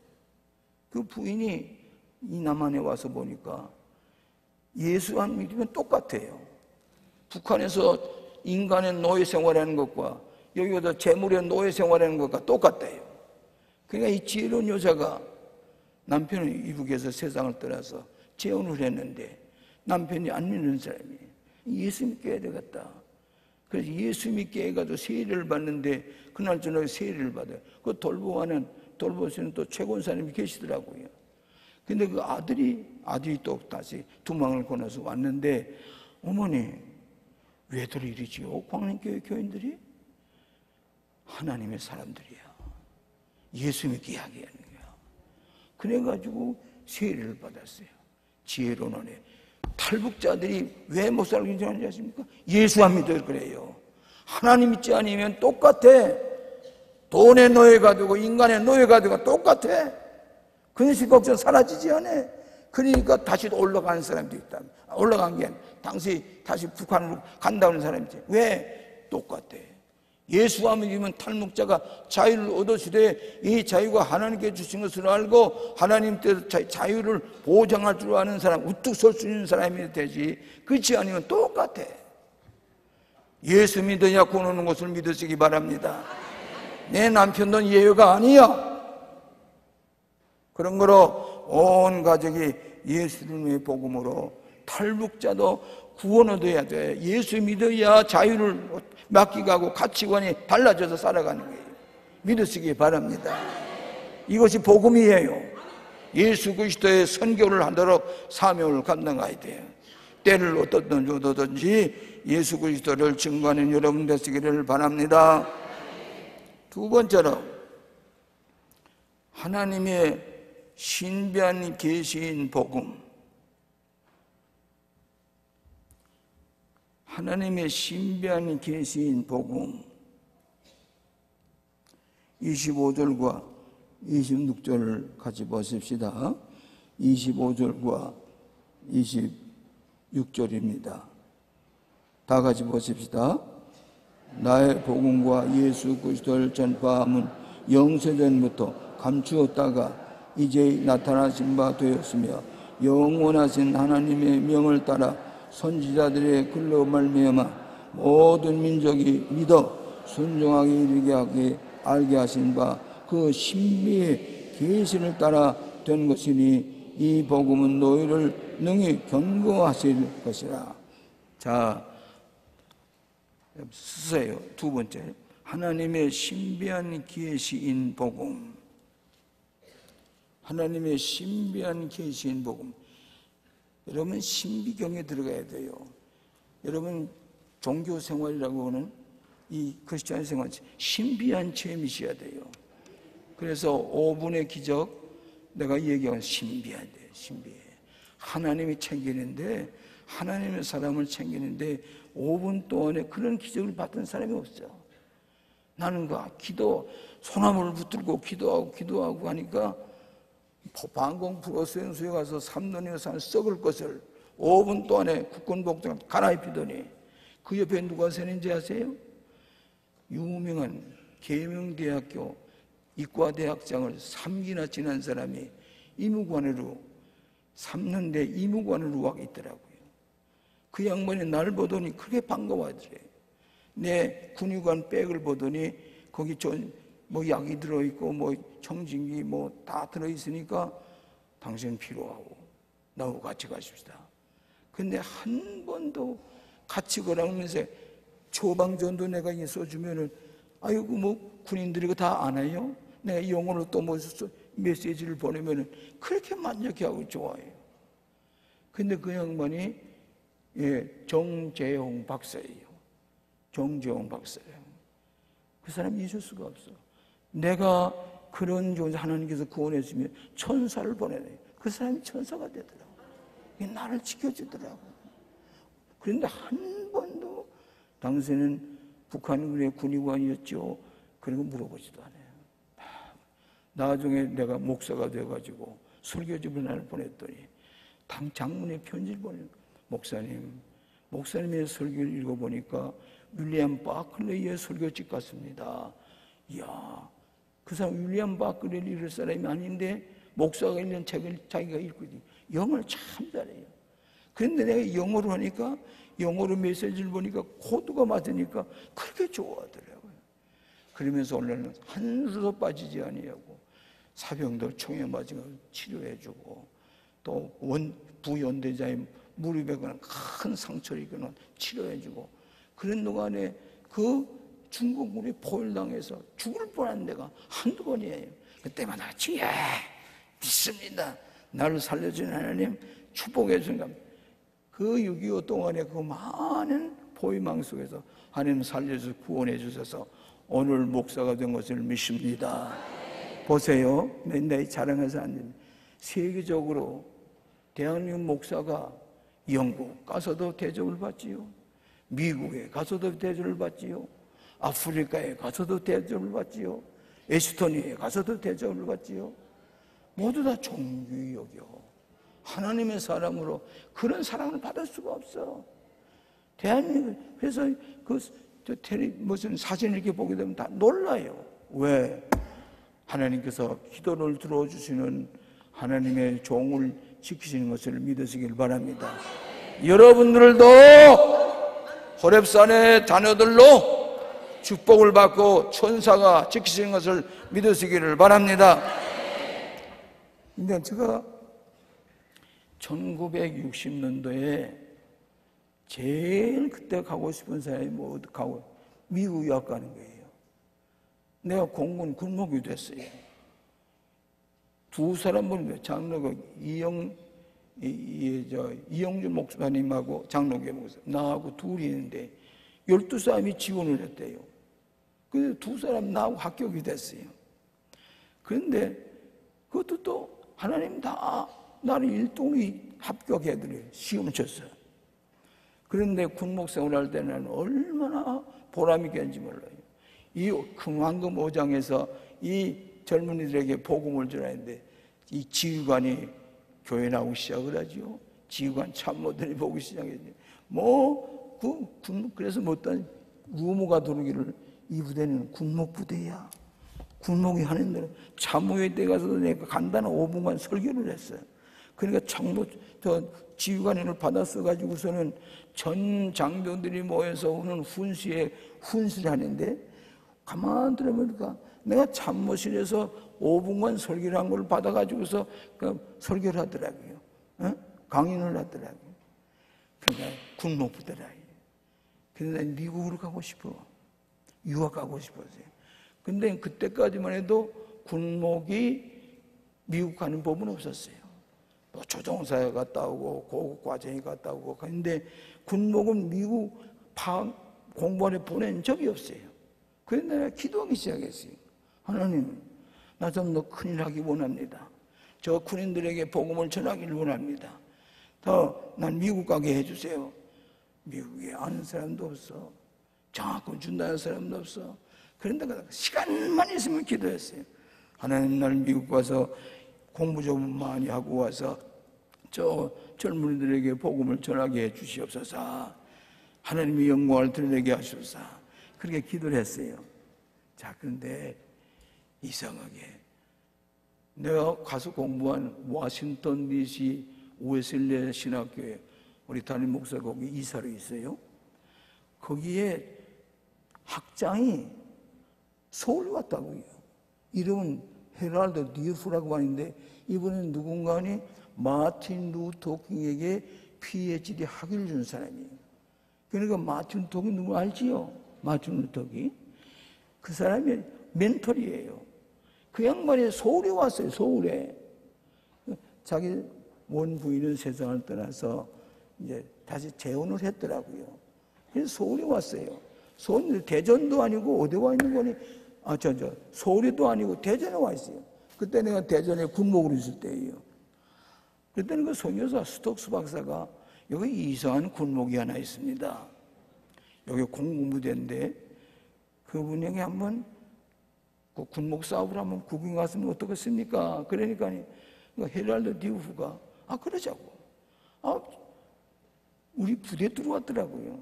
그 부인이 이 남한에 와서 보니까 예수 안 믿으면 똑같아요. 북한에서 인간의 노예 생활하는 것과 여기 와서 재물의 노예 생활하는 것과 똑같대요. 그러니까 이 지혜로운 여자가 남편은 이북에서 세상을 떠나서 재혼을 했는데 남편이 안 믿는 사람이에요. 예수 믿게 해야 되겠다. 그래서 예수 믿게 해가지고 세례를 받는데 그날 저녁에 세례를 받아요. 그 돌보시는 또 최고사님이 계시더라고요. 근데 그 아들이 또 다시 두망을 건너서 왔는데, 어머니 왜들 이러지요? 광림교회 교인들이 하나님의 사람들이야. 예수 믿게 하게 하는 거야. 그래가지고 세례를 받았어요. 지혜로운 은혜. 탈북자들이 왜 못 살고 있는지 아십니까? 예수 안 믿어요. 그래요. 하나님 믿지 않으면 똑같아. 돈의 노예가 되고 인간의 노예가 되고 똑같아. 근심 걱정 사라지지 않아. 그러니까 다시 올라가는 사람도 있다. 올라간 게 당시 다시 북한으로 간다는 사람이지. 왜? 똑같아. 예수 안 믿으면 탈북자가 자유를 얻으시되 이 자유가 하나님께 주신 것을 알고 하나님 뜻 자유를 보장할 줄 아는 사람, 우뚝 설 수 있는 사람이 되지. 그렇지 않으면 똑같아. 예수 믿어야 구 오는 것을 믿으시기 바랍니다. 내 남편은 예외가 아니야. 그런 거로 온 가족이 예수님의 복음으로 탈북자도 구원 얻어야 돼. 예수 믿어야 자유를 맡기고 가치관이 달라져서 살아가는 거예요. 믿으시기 바랍니다. 이것이 복음이에요. 예수 그리스도의 선교를 하도록 사명을 감당해야 돼요. 때를 어떻든지 예수 그리스도를 증거하는 여러분 되시기를 바랍니다. 두 번째로 하나님의 신비한 계시인 복음. 하나님의 신비한 계시인 복음. 25절과 26절을 같이 보십시다. 25절과 26절입니다. 다 같이 보십시다. 나의 복음과 예수 그리스도를 전파함은 영세전부터 감추었다가 이제 나타나신 바 되었으며 영원하신 하나님의 명을 따라 선지자들의 글로 말미암아 모든 민족이 믿어 순종하게 이르게 알게 하신 바 그 신비의 계시를 따라 된 것이니 이 복음은 너희를 능히 견고하실 것이라. 자, 쓰세요. 두 번째, 하나님의 신비한 계시인 복음. 하나님의 신비한 계시인 복음. 여러분 신비경에 들어가야 돼요. 여러분 종교 생활이라고 하는 이 크리스찬 생활 신비한 체험이셔야 돼요. 그래서 5분의 기적 내가 얘기한 신비하대. 신비해. 하나님이 챙기는데, 하나님의 사람을 챙기는데 5분 동안에 그런 기적을 받은 사람이 없어. 나는 그 소나무를 붙들고 기도하고 하니까 방공 프로센스에 가서 3년 이상 썩을 것을 5분 동안에 국군복장 갈아입히더니 그 옆에 누가 서는지 아세요? 유명한 계명대학교 이과대학장을 3기나 지난 사람이 이무관으로 3년대 이무관으로 와 있더라고요. 그 양반이 날 보더니 크게 반가워하더래요. 내 군의관 백을 보더니 거기 뭐 약이 들어있고 뭐 청진기 뭐 다 들어있으니까 당신 필요하고 나하고 같이 가십시다. 근데 한 번도 같이 걸어가면서 처방전도 내가 써주면은 아이고 뭐 군인들이 이거 다 안 해요? 내가 영어로 또 뭐 메시지를 보내면은 그렇게 만족해하고 좋아해요. 근데 그 양반이 정재홍 박사예요. 정재홍 박사예요. 그 사람이 있을 수가 없어. 내가 그런 존재 하나님께서 구원했으면 천사를 보내네. 그 사람이 천사가 되더라고. 나를 지켜주더라고. 그런데 한 번도 당시에는 북한의 군의관이었죠. 그리고 물어보지도 않아요. 나중에 내가 목사가 돼가지고 설교집을 나를 보냈더니 당 장문에 편지를 보내는 거예요. 목사님의 설교를 읽어보니까 윌리엄 바클레이의 설교집 같습니다. 이야, 그 사람 윌리엄 바클레이를 읽을 사람이 아닌데 목사가 읽는 책을 자기가 읽고 영어를 참 잘해요. 그런데 내가 영어로 하니까 영어로 메시지를 보니까 코드가 맞으니까 그렇게 좋아하더라고요. 그러면서 원래는 한수도 빠지지 아니하고 사병들 총에 맞은 걸 치료해주고 또 부연대자의 무릎에 그런 큰 상처를 입거나 치료해주고 그런 동안에 그 중국군이 포위당해서 죽을 뻔한 데가 한두 번이에요. 그때마다 주여 믿습니다. 나를 살려준 하나님 축복해 주신다. 그 6.25 동안에 그 많은 포위망 속에서 하나님 살려주셔서 구원해 주셔서 오늘 목사가 된 것을 믿습니다. 보세요. 내 자랑해서 안 됩니다. 세계적으로 대한민국 목사가 영국 가서도 대접을 받지요. 미국에 가서도 대접을 받지요. 아프리카에 가서도 대접을 받지요. 에스토니아에 가서도 대접을 받지요. 모두 다 존귀히 여겨. 하나님의 사람으로 그런 사랑을 받을 수가 없어. 대한민국 그래서 무슨 사진을 이렇게 보게 되면 다 놀라요. 왜? 하나님께서 기도를 들어주시는 하나님의 종을 지키시는 것을 믿으시길 바랍니다. 여러분들도 호렙산의 자녀들로 축복을 받고 천사가 지키시는 것을 믿으시기를 바랍니다. 근데 제가 1960년도에 제일 그때 가고 싶은 사람이 미국 유학 가는 거예요. 내가 공군 군목이 됐어요. 두 사람 보는데 장로가 이영주 목사님하고 장로교 목사 나하고 둘이 있는데 12사람이 지원을 했대요. 그래서 두 사람 나하고 합격이 됐어요. 그런데 그것도 또 하나님 다 나를 일동이 합격해드려요. 시험 쳤어요. 그런데 군목생활 할 때는 얼마나 보람이 있겠는지 몰라요. 이 황금 5장에서 이 젊은이들에게 복음을 전하는데 이 지휘관이 교회 나오기 시작을 하죠. 지휘관 참모들이 보기 시작했죠. 그래서 어떤 루머가 돌기를 이 부대는 군목 부대야. 군목이 하는 대로 참모회 때 가서도 내가 간단한 5분간 설교를 했어요. 그러니까 지휘관을 받았어가지고서는 전 장병들이 모여서 오는 훈시에 훈시를 하는데 가만 들어보니까 내가 참모실에서 5분간 설교를 한 걸 받아가지고서 설교를 하더라고요. 강연을 하더라고요. 그러니까 군목부대라. 그런데 미국으로 가고 싶어. 유학 가고 싶었어요. 근데 그때까지만 해도 군목이 미국 가는 법은 없었어요. 뭐 조종사에 갔다 오고 고급 과정에 갔다 오고. 그런데 군목은 미국 공부원에 보낸 적이 없어요. 그래서 내가 기도하기 시작했어요. 하나님, 나 좀 더 큰일 하기 원합니다. 저 군인들에게 복음을 전하기를 원합니다. 난 미국 가게 해주세요. 미국에 아는 사람도 없어. 장학금 준다는 사람도 없어. 그런데 시간만 있으면 기도했어요. 하나님, 날 미국 가서 공부 좀 많이 하고 와서 저 젊은이들에게 복음을 전하게 해 주시옵소서. 하나님의 영광을 드러내게 하소서. 그렇게 기도를 했어요. 자, 그런데 이상하게 내가 가서 공부한 워싱턴 DC 웨슬리 신학교에 우리 담임 목사가 거기 이사로 있어요. 거기에 학장이 서울 왔다고요. 이름은 헤럴드 디어프라고 하는데 이분은 누군가니 마틴 루터 킹에게 PhD 학위를 준 사람이에요. 그러니까 마틴 루터 킹 누구 알지요? 마틴 루터 킹. 그 사람이 멘토리예요. 그 양반이 서울에 왔어요. 서울에. 자기 원 부인은 세상을 떠나서 이제 다시 재혼을 했더라고요. 그래서 서울에 왔어요. 서울 대전도 아니고 어디 와 있는 거니? 서울에도 아니고 대전에 와 있어요. 그때 내가 대전에 군목으로 있을 때예요. 그때는 그 송여사 스톡스 박사가 여기 이상한 군목이 하나 있습니다. 여기 공무부대인데 그분이 한번 그 군목 사업을 한번 구경 갔으면 어떻겠습니까? 그러니까 헤랄드 디우프가 그러자고. 우리 부대에 들어왔더라고요.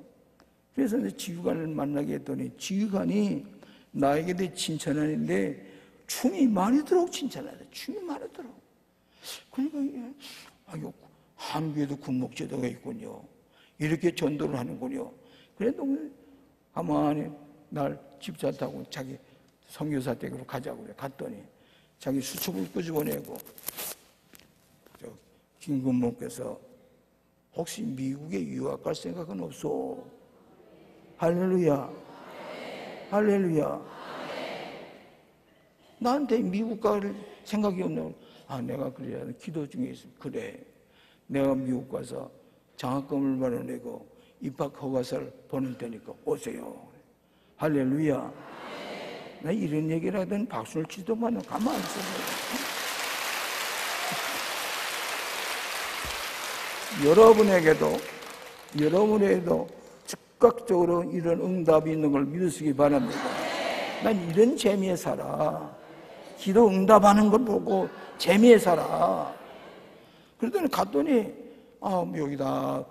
그래서 이제 지휘관을 만나게 했더니 지휘관이 나에게 대해 칭찬하는데 춤이 많이 들어오고 칭찬하래. 춤이 많이 들어오고. 그러니까 한국에도 군목제도가 있군요. 이렇게 전도를 하는군요. 그래도 가만히 날 집차 타고 자기 선교사 댁으로 가자고 그래. 갔더니 자기 수첩을 끄집어내고 김군목께서 혹시 미국에 유학 갈 생각은 없소? 할렐루야. 할렐루야. 나한테 미국 갈 생각이 없냐고. 내가 그래야 기도 중에 있어. 그래. 내가 미국 가서 장학금을 마련내고 입학 허가서를 보낼 테니까 오세요. 할렐루야. 나 이런 얘기를 하더니 박수를 치더만 가만히 있어요. 여러분에게도 즉각적으로 이런 응답이 있는 걸 믿으시기 바랍니다. 난 이런 재미에 살아. 기도 응답하는 걸 보고 재미에 살아. 그러더니 갔더니 여기다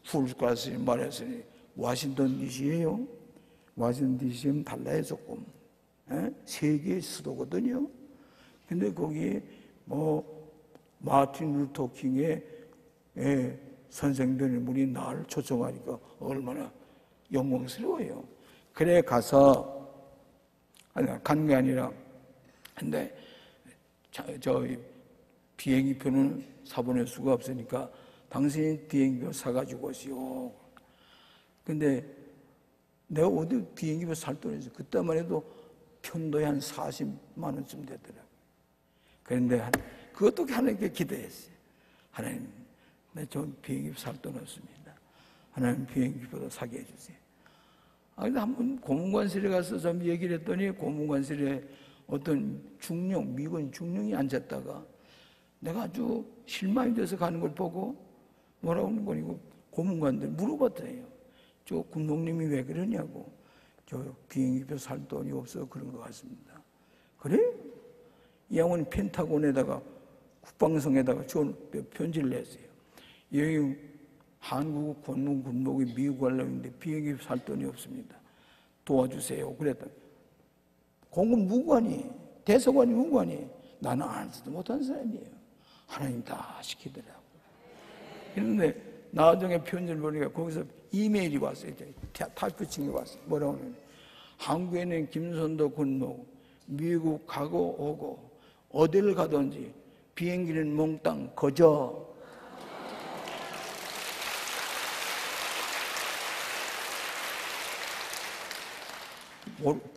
풀까지 말했으니 워싱턴 DC예요. 워싱턴 DC는 달라요 조금. 세계의 수도거든요. 근데 거기 마틴 루터 킹의 선생들이 나를 초청하니까 얼마나 영광스러워요. 그래 가서 간 게 아니라 근데 저 비행기표는 사보낼 수가 없으니까 당신이 비행기표 사가지고 오시오. 근데 내가 어디 비행기표 살 돈이 있어. 그때만 해도 편도에 한 40만 원쯤 되더라고요. 그런데 그것도 하나님께 기도했어요. 하나님, 저 비행기표 살 돈 없습니다. 하나님 비행기표도 사게 해주세요. 근데 한번 고문관실에 가서 좀 얘기를 했더니 고문관실에 어떤 미군 중령이 앉았다가 내가 아주 실망이 돼서 가는 걸 보고 뭐라고 하는 거니고 고문관들 물어봤대요. 저 군목님이 왜 그러냐고. 저 비행기표 살 돈이 없어 그런 것 같습니다. 그래? 이 양반이 펜타곤에다가 국방성에다가 편지를 냈어요. 여기 한국 군목이 미국 가려고 했는데 비행기표 살 돈이 없습니다. 도와주세요. 그랬더니 공군 무관이 대사관이 무관이 나는 알지도 못한 사람이에요. 하나님 다 시키더라고요. 그런데 나중에 편지를 보니까 거기서 이메일이 왔어요. 타이프칭이 왔어요. 뭐라고 하냐면 한국에는 김선도 군목 미국 가고 오고 어디를 가든지 비행기는 몽땅 거저.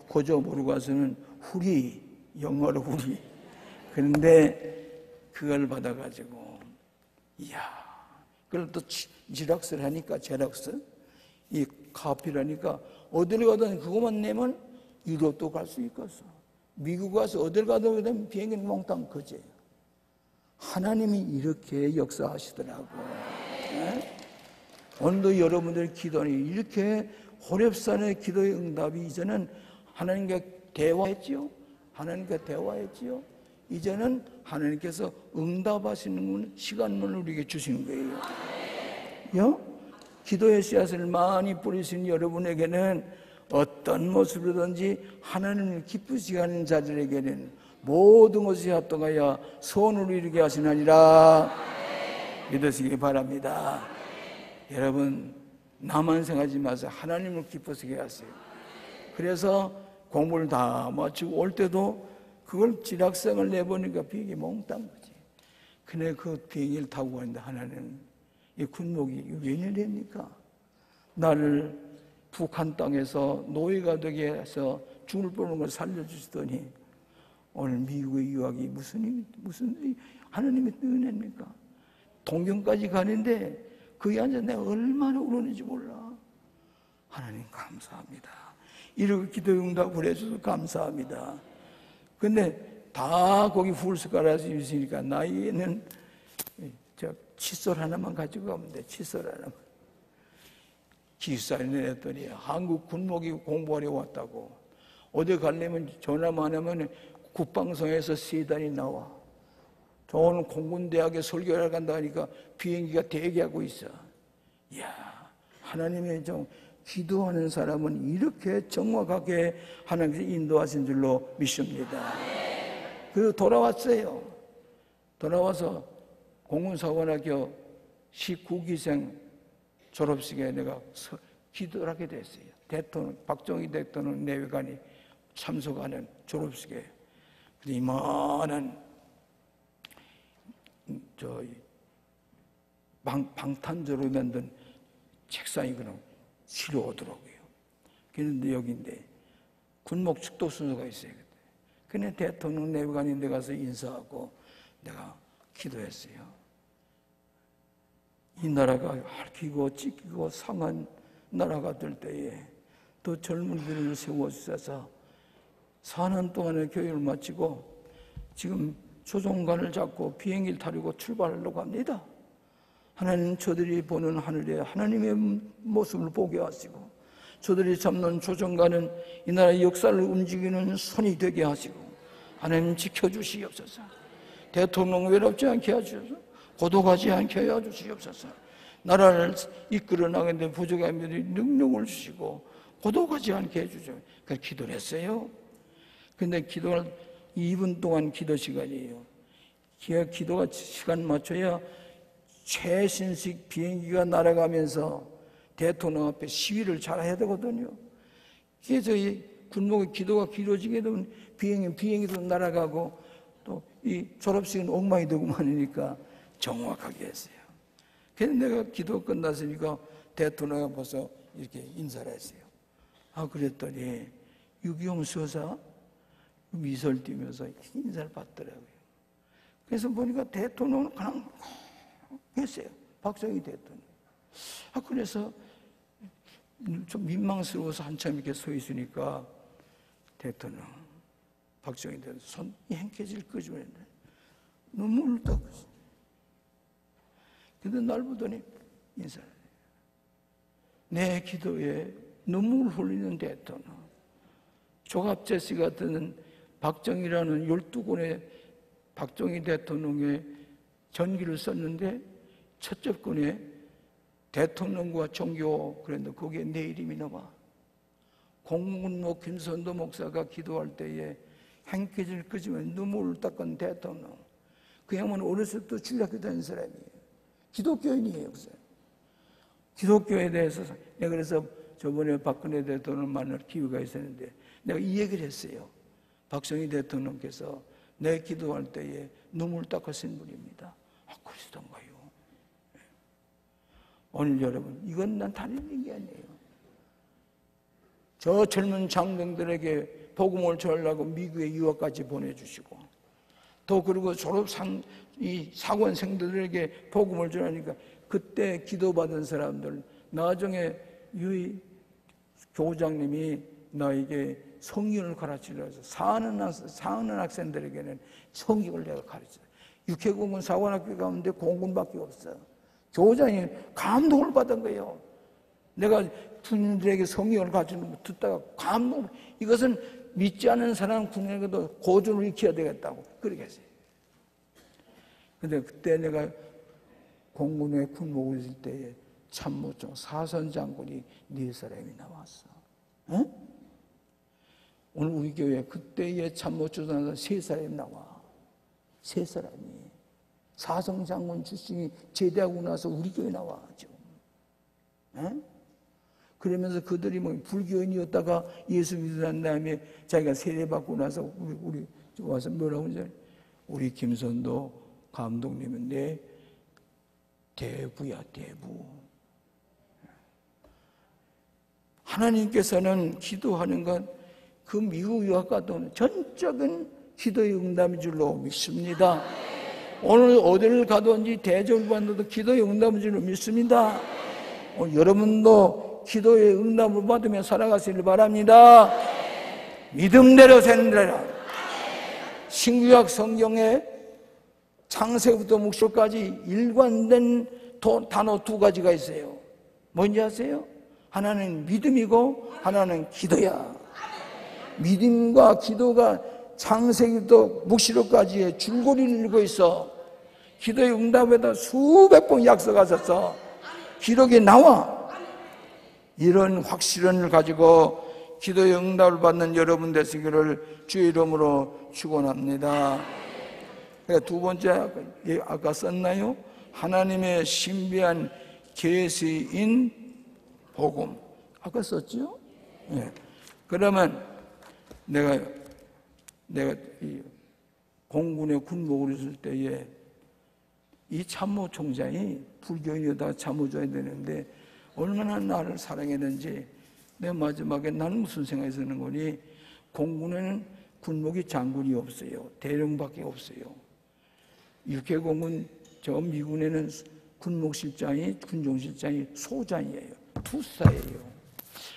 거저 모르고 가서는 후리, 영어로 후리. 그런데 그걸 받아가지고 이야, 그걸 또 지락스를 하니까 제락스 이 카피라니까 어디를 가든 그것만 내면 유럽도 갈 수 있겠어. 미국 가서 어딜 가든 그다음 비행기는 몽땅 거제예요. 하나님이 이렇게 역사하시더라고. 네? 오늘도 여러분들 기도하니 이렇게 호렙산의 기도의 응답이 이제는 하나님과 대화했지요. 하나님과 대화했지요. 이제는 하나님께서 응답하시는 시간을 우리에게 주시는 거예요. 기도의 씨앗을 많이 뿌리신 여러분에게는 어떤 모습으로든지 하나님을 기쁘시게 하는 자들에게는 모든 것이 합동하여 소원을 이루게 하시나니라 믿으시기 바랍니다. 여러분 나만 생각하지 마세요. 하나님을 기쁘시게 하세요. 그래서 공부를 다 마치고 올 때도 그걸 지락상을 내보니까 비행기 몽땅 거지. 근데 그 비행기를 타고 가는데 하나님 이 군목이 웬일입니까? 나를 북한 땅에서 노예가 되게 해서 죽을 뻔한 걸 살려주시더니 오늘 미국의 유학이 무슨 하나님의 은혜입니까? 동경까지 가는데 거기 앉아 내가 얼마나 울었는지 몰라. 하나님 감사합니다. 이렇게 기도 응답을 해줘서 감사합니다. 근데 다 거기 훌스가라서 있으니까 나에게는 저 칫솔 하나만 가지고 가면 돼. 칫솔 하나만. 기숙사에 내렸더니 한국 군목이 공부하러 왔다고. 어디 가려면 전화만 하면 국방성에서 세단이 나와. 저는 공군대학에 설교를 간다 하니까 비행기가 대기하고 있어. 이야, 하나님의 좀 기도하는 사람은 이렇게 정확하게 하나님께서 인도하신 줄로 믿습니다. 그리고 돌아왔어요. 돌아와서 공군사관학교 19기생 졸업식에 내가 기도를 하게 됐어요. 대통령, 박정희 대통령 내외관이 참석하는 졸업식에. 근데 이만한 방탄조로 만든 책상이 그냥 실어 오더라고요. 그런데 여기인데 군목 축도 순서가 있어요. 그냥 대통령 내외관이 데 가서 인사하고 내가 기도했어요. 이 나라가 핥히고 찢기고 상한 나라가 될 때에 또 젊은이들을 세워주셔서 4년 동안의 교육을 마치고 지금 조종관을 잡고 비행기를 타려고 출발하려고 합니다. 하나님, 저들이 보는 하늘에 하나님의 모습을 보게 하시고 저들이 잡는 조종관은 이 나라의 역사를 움직이는 손이 되게 하시고 하나님 지켜주시옵소서. 대통령 외롭지 않게 하시옵소서. 고독하지 않게 해주시옵소서. 나라를 이끌어 나가는데 부족함들이 능력을 주시고 고독하지 않게 해주죠. 그래서 기도를 했어요. 근데 기도를 2분 동안 기도 시간이에요. 기도가 시간 맞춰야 최신식 비행기가 날아가면서 대통령 앞에 시위를 잘 해야 되거든요. 그래서 이 군목의 기도가 길어지게 되면 비행기도 날아가고 또 이 졸업식은 엉망이 되고 많으니까 정확하게 했어요. 그래서 내가 기도 끝났으니까 대통령이 벌써 이렇게 인사를 했어요. 그랬더니 유기용 수사 미소를 띠면서 인사를 받더라고요. 그래서 보니까 대통령은 그냥 했어요. 박정희 대통령. 그래서 좀 민망스러워서 한참 이렇게 서 있으니까 대통령, 박정희 대통령 손 행패질 끄집어 냈는데 눈물을 닦았어요. 근데 날 보더니 인사를 해요. 내 기도에 눈물을 흘리는 대통령, 조갑제시 같은 박정희라는 12권의 박정희 대통령의 전기를 썼는데 첫째 권에 대통령과 종교 그랬는데 거기에 내 이름이 나와. 공군목 김선도 목사가 기도할 때에 행패질 끄집으면 눈물을 닦은 대통령. 그 양반은 어렸을 때부터 주일학교 다닌 사람이에요. 기독교인이에요. 그래서 기독교에 대해서 내가 그래서 저번에 박근혜 대통령을 만날 기회가 있었는데 내가 이 얘기를 했어요. 박정희 대통령께서 내 기도할 때에 눈물 닦으신 분입니다. 그러시던가요? 오늘 여러분, 이건 난 다른 얘기 아니에요. 저 젊은 장병들에게 복음을 전하려고 미국에 유학까지 보내주시고 또 그리고 이 사관생들에게 복음을 전하니까 그때 기도받은 사람들, 나중에 유이 교장님이 나에게 성경을 가르치려서 사는 학생들에게는 성경을 내가 가르쳐요. 육해공군 사관학교 가운데 공군밖에 없어. 교장이 감동을 받은 거예요. 내가 군인들에게 성경을 가르치는 거 듣다가 감동, 이것은 믿지 않는 사람 군인에게도 고전을 익혀야 되겠다고 그렇게 했어요. 근데 그때 내가 공군에 군목을 있을 때에 참모총 사선장군이 4사람이 나왔어. 응? 오늘 우리 교회 그때의 참모총장은 3사람이 나와. 3사람이. 사성장군 출신이 제대하고 나서 우리 교회 나와 지금. 응? 그러면서 그들이 뭐 불교인이었다가 예수 믿은 다음에 자기가 세례받고 나서 우리 와서 뭐라고 하죠? 우리 김선도 감독님은 내 대부야, 대부. 하나님께서는 기도하는 것 그 미국 유학과도 전적인 기도의 응답인 줄로 믿습니다. 오늘 어디를 가든지 대접을 받아도 기도의 응답인 줄 믿습니다. 오늘 여러분도 기도의 응답을 받으며 살아가시길 바랍니다. 믿음대로 되는대로. 신구약 성경에 창세부터 묵시까지 일관된 단어 두 가지가 있어요. 뭔지 아세요? 하나는 믿음이고 하나는 기도야. 믿음과 기도가 창세기부터 묵시록까지의 줄거리를 읽고 있어. 기도의 응답에다 수백 번 약속하셨어. 기록에 나와. 이런 확신을 가지고 기도의 응답을 받는 여러분 되시기를 주의 이름으로 축원합니다. 두 번째 아까 썼나요? 하나님의 신비한 계시인 복음. 아까 썼죠? 네. 그러면 내가 이 공군의 군복을 있을 때에 이 참모총장이 불교인에다 참모줘야 되는데 얼마나 나를 사랑했는지 내가 마지막에 나는 무슨 생각이 드는 거니, 공군에는 군목이 장군이 없어요. 대령밖에 없어요. 육해공군 저 미군에는 군목실장이 군종실장이 소장이에요. 투사예요.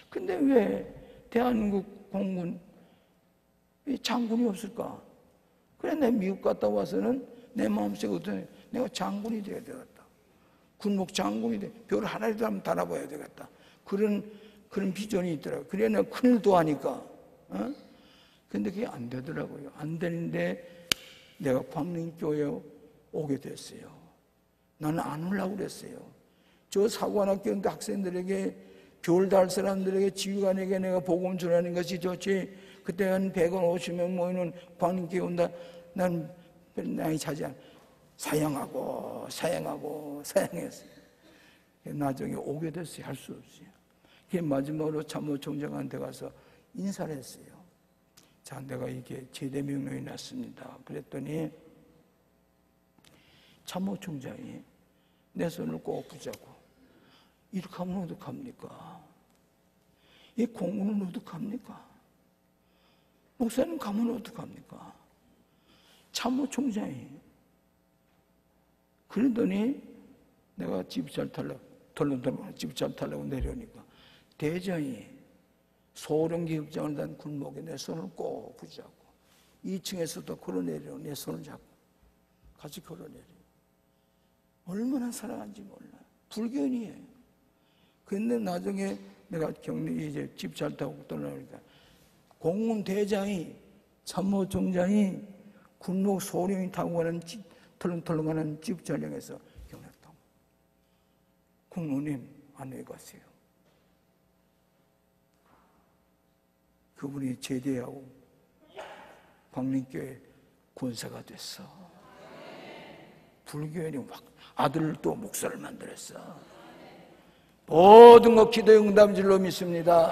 근데 왜 대한민국 공군 장군이 없을까? 그래 내가 미국 갔다 와서는 내 마음속에 어떤 내가 장군이 되어야 되겠다. 군목 장군이 돼. 별 하나라도 한번 달아봐야 되겠다. 그런 비전이 있더라고요. 그래 내가 큰일도 하니까. 근데 그게 안 되더라고요. 안 되는데 내가 광림교회에 오게 됐어요. 나는 안 오려고 그랬어요. 저 사관학교 학생들에게 별 달 사람들에게 지휘관에게 내가 복음 전하는 것이 좋지. 그때 한 100원 50명 모이는 광림교회 온다. 난 나이 차지 않아. 사양했어요. 나중에 오게 됐어요. 할 수 없어요. 그게 마지막으로 참모총장한테 가서 인사를 했어요. 자, 내가 이게 제대 명령이 났습니다. 그랬더니 참모총장이 내 손을 꼭 붙잡고, 이렇게 하면 어떡합니까? 이 공군은 어떡합니까? 목사님 가면 어떡합니까? 참모총장이. 그러더니 내가 집 잘 타려고 내려오니까 대장이 소령기획장을 단 군목에 내 손을 꼭 붙잡고 2층에서도 걸어내려 내 손을 잡고 같이 걸어내려. 얼마나 사랑한지 몰라. 불교인이에요. 근데 나중에 내가 경리 이제 집 잘 타고 떠나니까 공군 대장이 참모총장이 군목 소령이 타고 가는 털렁털렁하는 집 전령에서 경례했다고. 국무님 안녕히 가세요. 그분이 제대하고 광림교회 권사가 됐어. 불교인이 막 아들을 또 목사를 만들었어. 모든 것 기도의 응답인 줄로 믿습니다.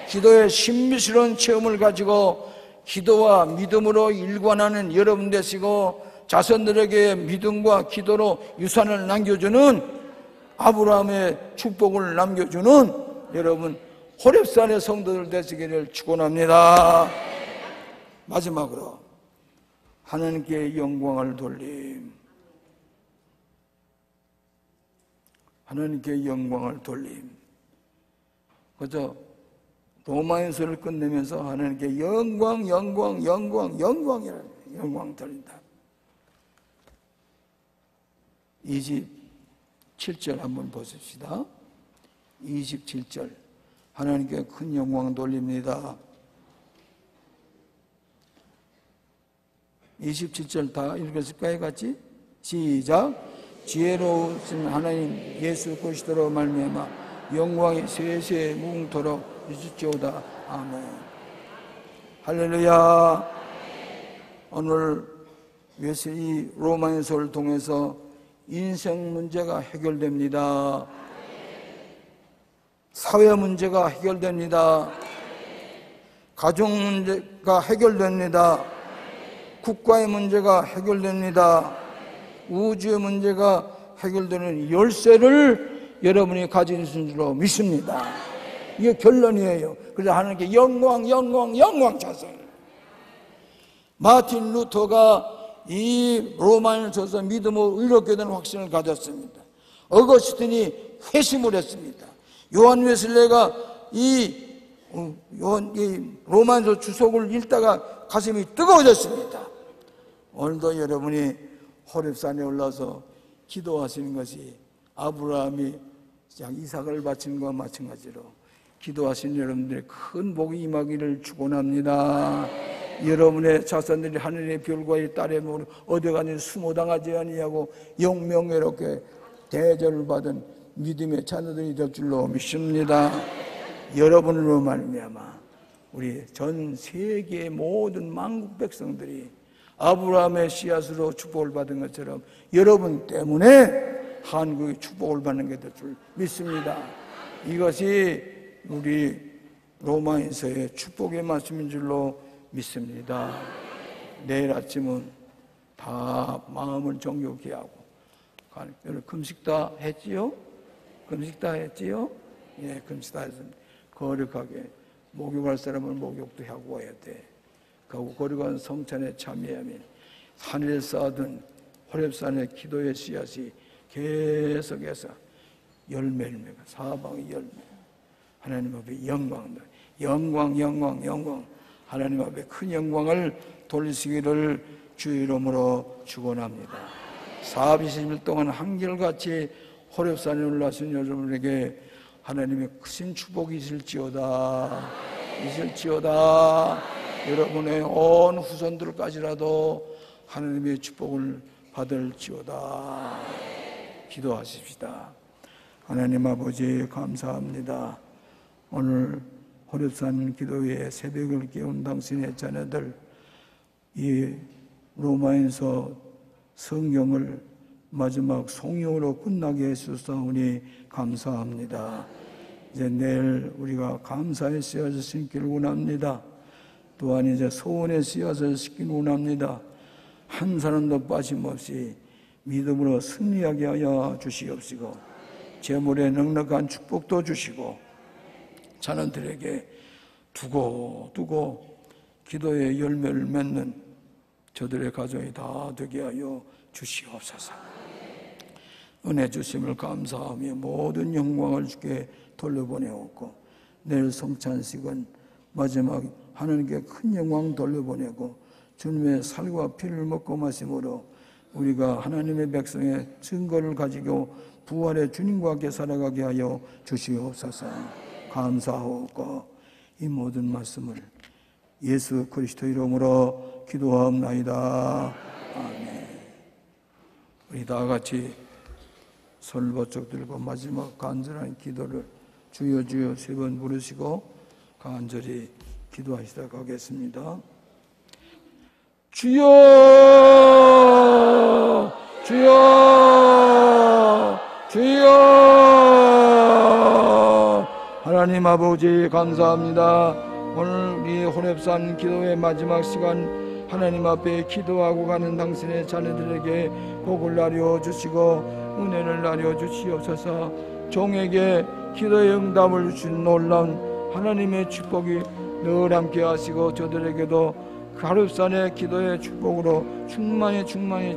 기도의 신비스러운 체험을 가지고 기도와 믿음으로 일관하는 여러분 되시고, 자손들에게 믿음과 기도로 유산을 남겨주는, 아브라함의 축복을 남겨주는 여러분 호렙산의 성도들 되시기를 축원합니다. 마지막으로 하나님께 영광을 돌림. 하나님께 영광을 돌림. 그저 로마인서를 끝내면서 하나님께 영광이라는 영광 돌린다. 27절 한번 보십시다. 27절 하나님께 큰 영광 돌립니다. 27절 다 읽었을까요? 같이? 시작. 지혜로우신 하나님 예수 그리스도로 말미암아 영광이 세세 무궁토록 있을지어다. 아멘. 할렐루야. 오늘 이 로마인서를 통해서 인생 문제가 해결됩니다. 사회 문제가 해결됩니다. 가정 문제가 해결됩니다. 국가의 문제가 해결됩니다. 우주의 문제가 해결되는 열쇠를 여러분이 가지고 있는 줄로 믿습니다. 이게 결론이에요. 그래서 하나님께 영광 자선. 마틴 루터가 이 로마인을 줘서 믿음으로 의롭게 된 확신을 가졌습니다. 어거스틴이 회심을 했습니다. 요한 웨슬레가 이 로마인서 주석을 읽다가 가슴이 뜨거워졌습니다. 오늘도 여러분이 호렙산에 올라서 기도하시는 것이 아브라함이 이삭을 바친 것과 마찬가지로 기도하신 여러분들의 큰 복이 임하기를 축원합니다. 여러분의 자손들이 하늘의 별과 이 딸의 몸을 얻어가니 수모당하지 아니하고 영명외롭게 대접을 받은 믿음의 자녀들이 될 줄로 믿습니다. 여러분으로 말미암아 우리 전 세계의 모든 만국 백성들이 아브라함의 씨앗으로 축복을 받은 것처럼 여러분 때문에 한국이 축복을 받는 게 될 줄 믿습니다. 이것이 우리 로마인서의 축복의 말씀인 줄로 믿습니다. 내일 아침은 다 마음을 정욕히 하고, 여러분 금식 다 했지요? 금식 다 했지요? 예, 금식 다 했습니다. 거룩하게 목욕할 사람은 목욕도 하고 와야 돼. 그리고 거룩한 성찬에 참여하면 하늘에 쌓아둔 호렙산의 기도의 씨앗이 계속해서 열매를 맺고 사방의 열매, 하나님 앞에 영광, 하나님 앞에 큰 영광을 돌리시기를 주의 이름으로 축원합니다. 420일 동안 한결같이 호렙산에 올라선 여러분에게 하나님의 크신 축복이 있을지어다. 여러분의 온 후손들까지라도 하나님의 축복을 받을지어다. 기도하십시다. 하나님 아버지 감사합니다. 오늘 호렙산 기도회의 새벽을 깨운 당신의 자녀들, 이 로마인서 성경을 마지막 송영으로 끝나게 해주사오니 감사합니다. 이제 내일 우리가 감사의 씨앗을 심기를 원합니다. 또한 이제 소원의 씨앗을 심기를 원합니다. 한 사람도 빠짐없이 믿음으로 승리하게 하여 주시옵시고, 재물의 넉넉한 축복도 주시고, 자녀들에게 두고 기도의 열매를 맺는 저들의 가정이 다 되게 하여 주시옵소서. 은혜 주심을 감사하며 모든 영광을 주께 돌려보내옵고, 내일 성찬식은 마지막 하나님께 큰 영광 돌려보내고 주님의 살과 피를 먹고 마심으로 우리가 하나님의 백성의 증거를 가지고 부활의 주님과 함께 살아가게 하여 주시옵소서. 감사하고 이 모든 말씀을 예수 그리스도 이름으로 기도하옵나이다. 아멘. 우리 다 같이 설보쪽 들고 마지막 간절한 기도를 주여 주여 3번 부르시고 간절히 기도하시다 가겠습니다. 주여 주여 주여. 하나님 아버지 감사합니다. 오늘 우리 호렙산 기도의 마지막 시간 하나님 앞에 기도하고 가는 당신의 자녀들에게 복을 나려 주시고 은혜를 나려 주시옵소서. 종에게 기도의 응답을 주신 놀라운 하나님의 축복이 늘 함께 하시고 저들에게도 호렙산의 기도의 축복으로 충만히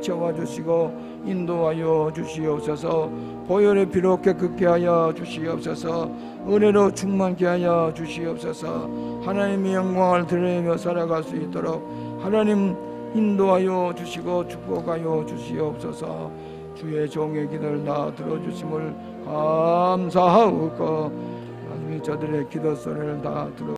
채워주시고 인도하여 주시옵소서. 보혈의 피로 깨끗게 하여 주시옵소서. 은혜로 충만케 하여 주시옵소서. 하나님의 영광을 드리며 살아갈 수 있도록 하나님 인도하여 주시고 축복하여 주시옵소서. 주의 종의 기도를 다 들어주심을 감사하고 하나님 저들의 기도 소리를 다 들어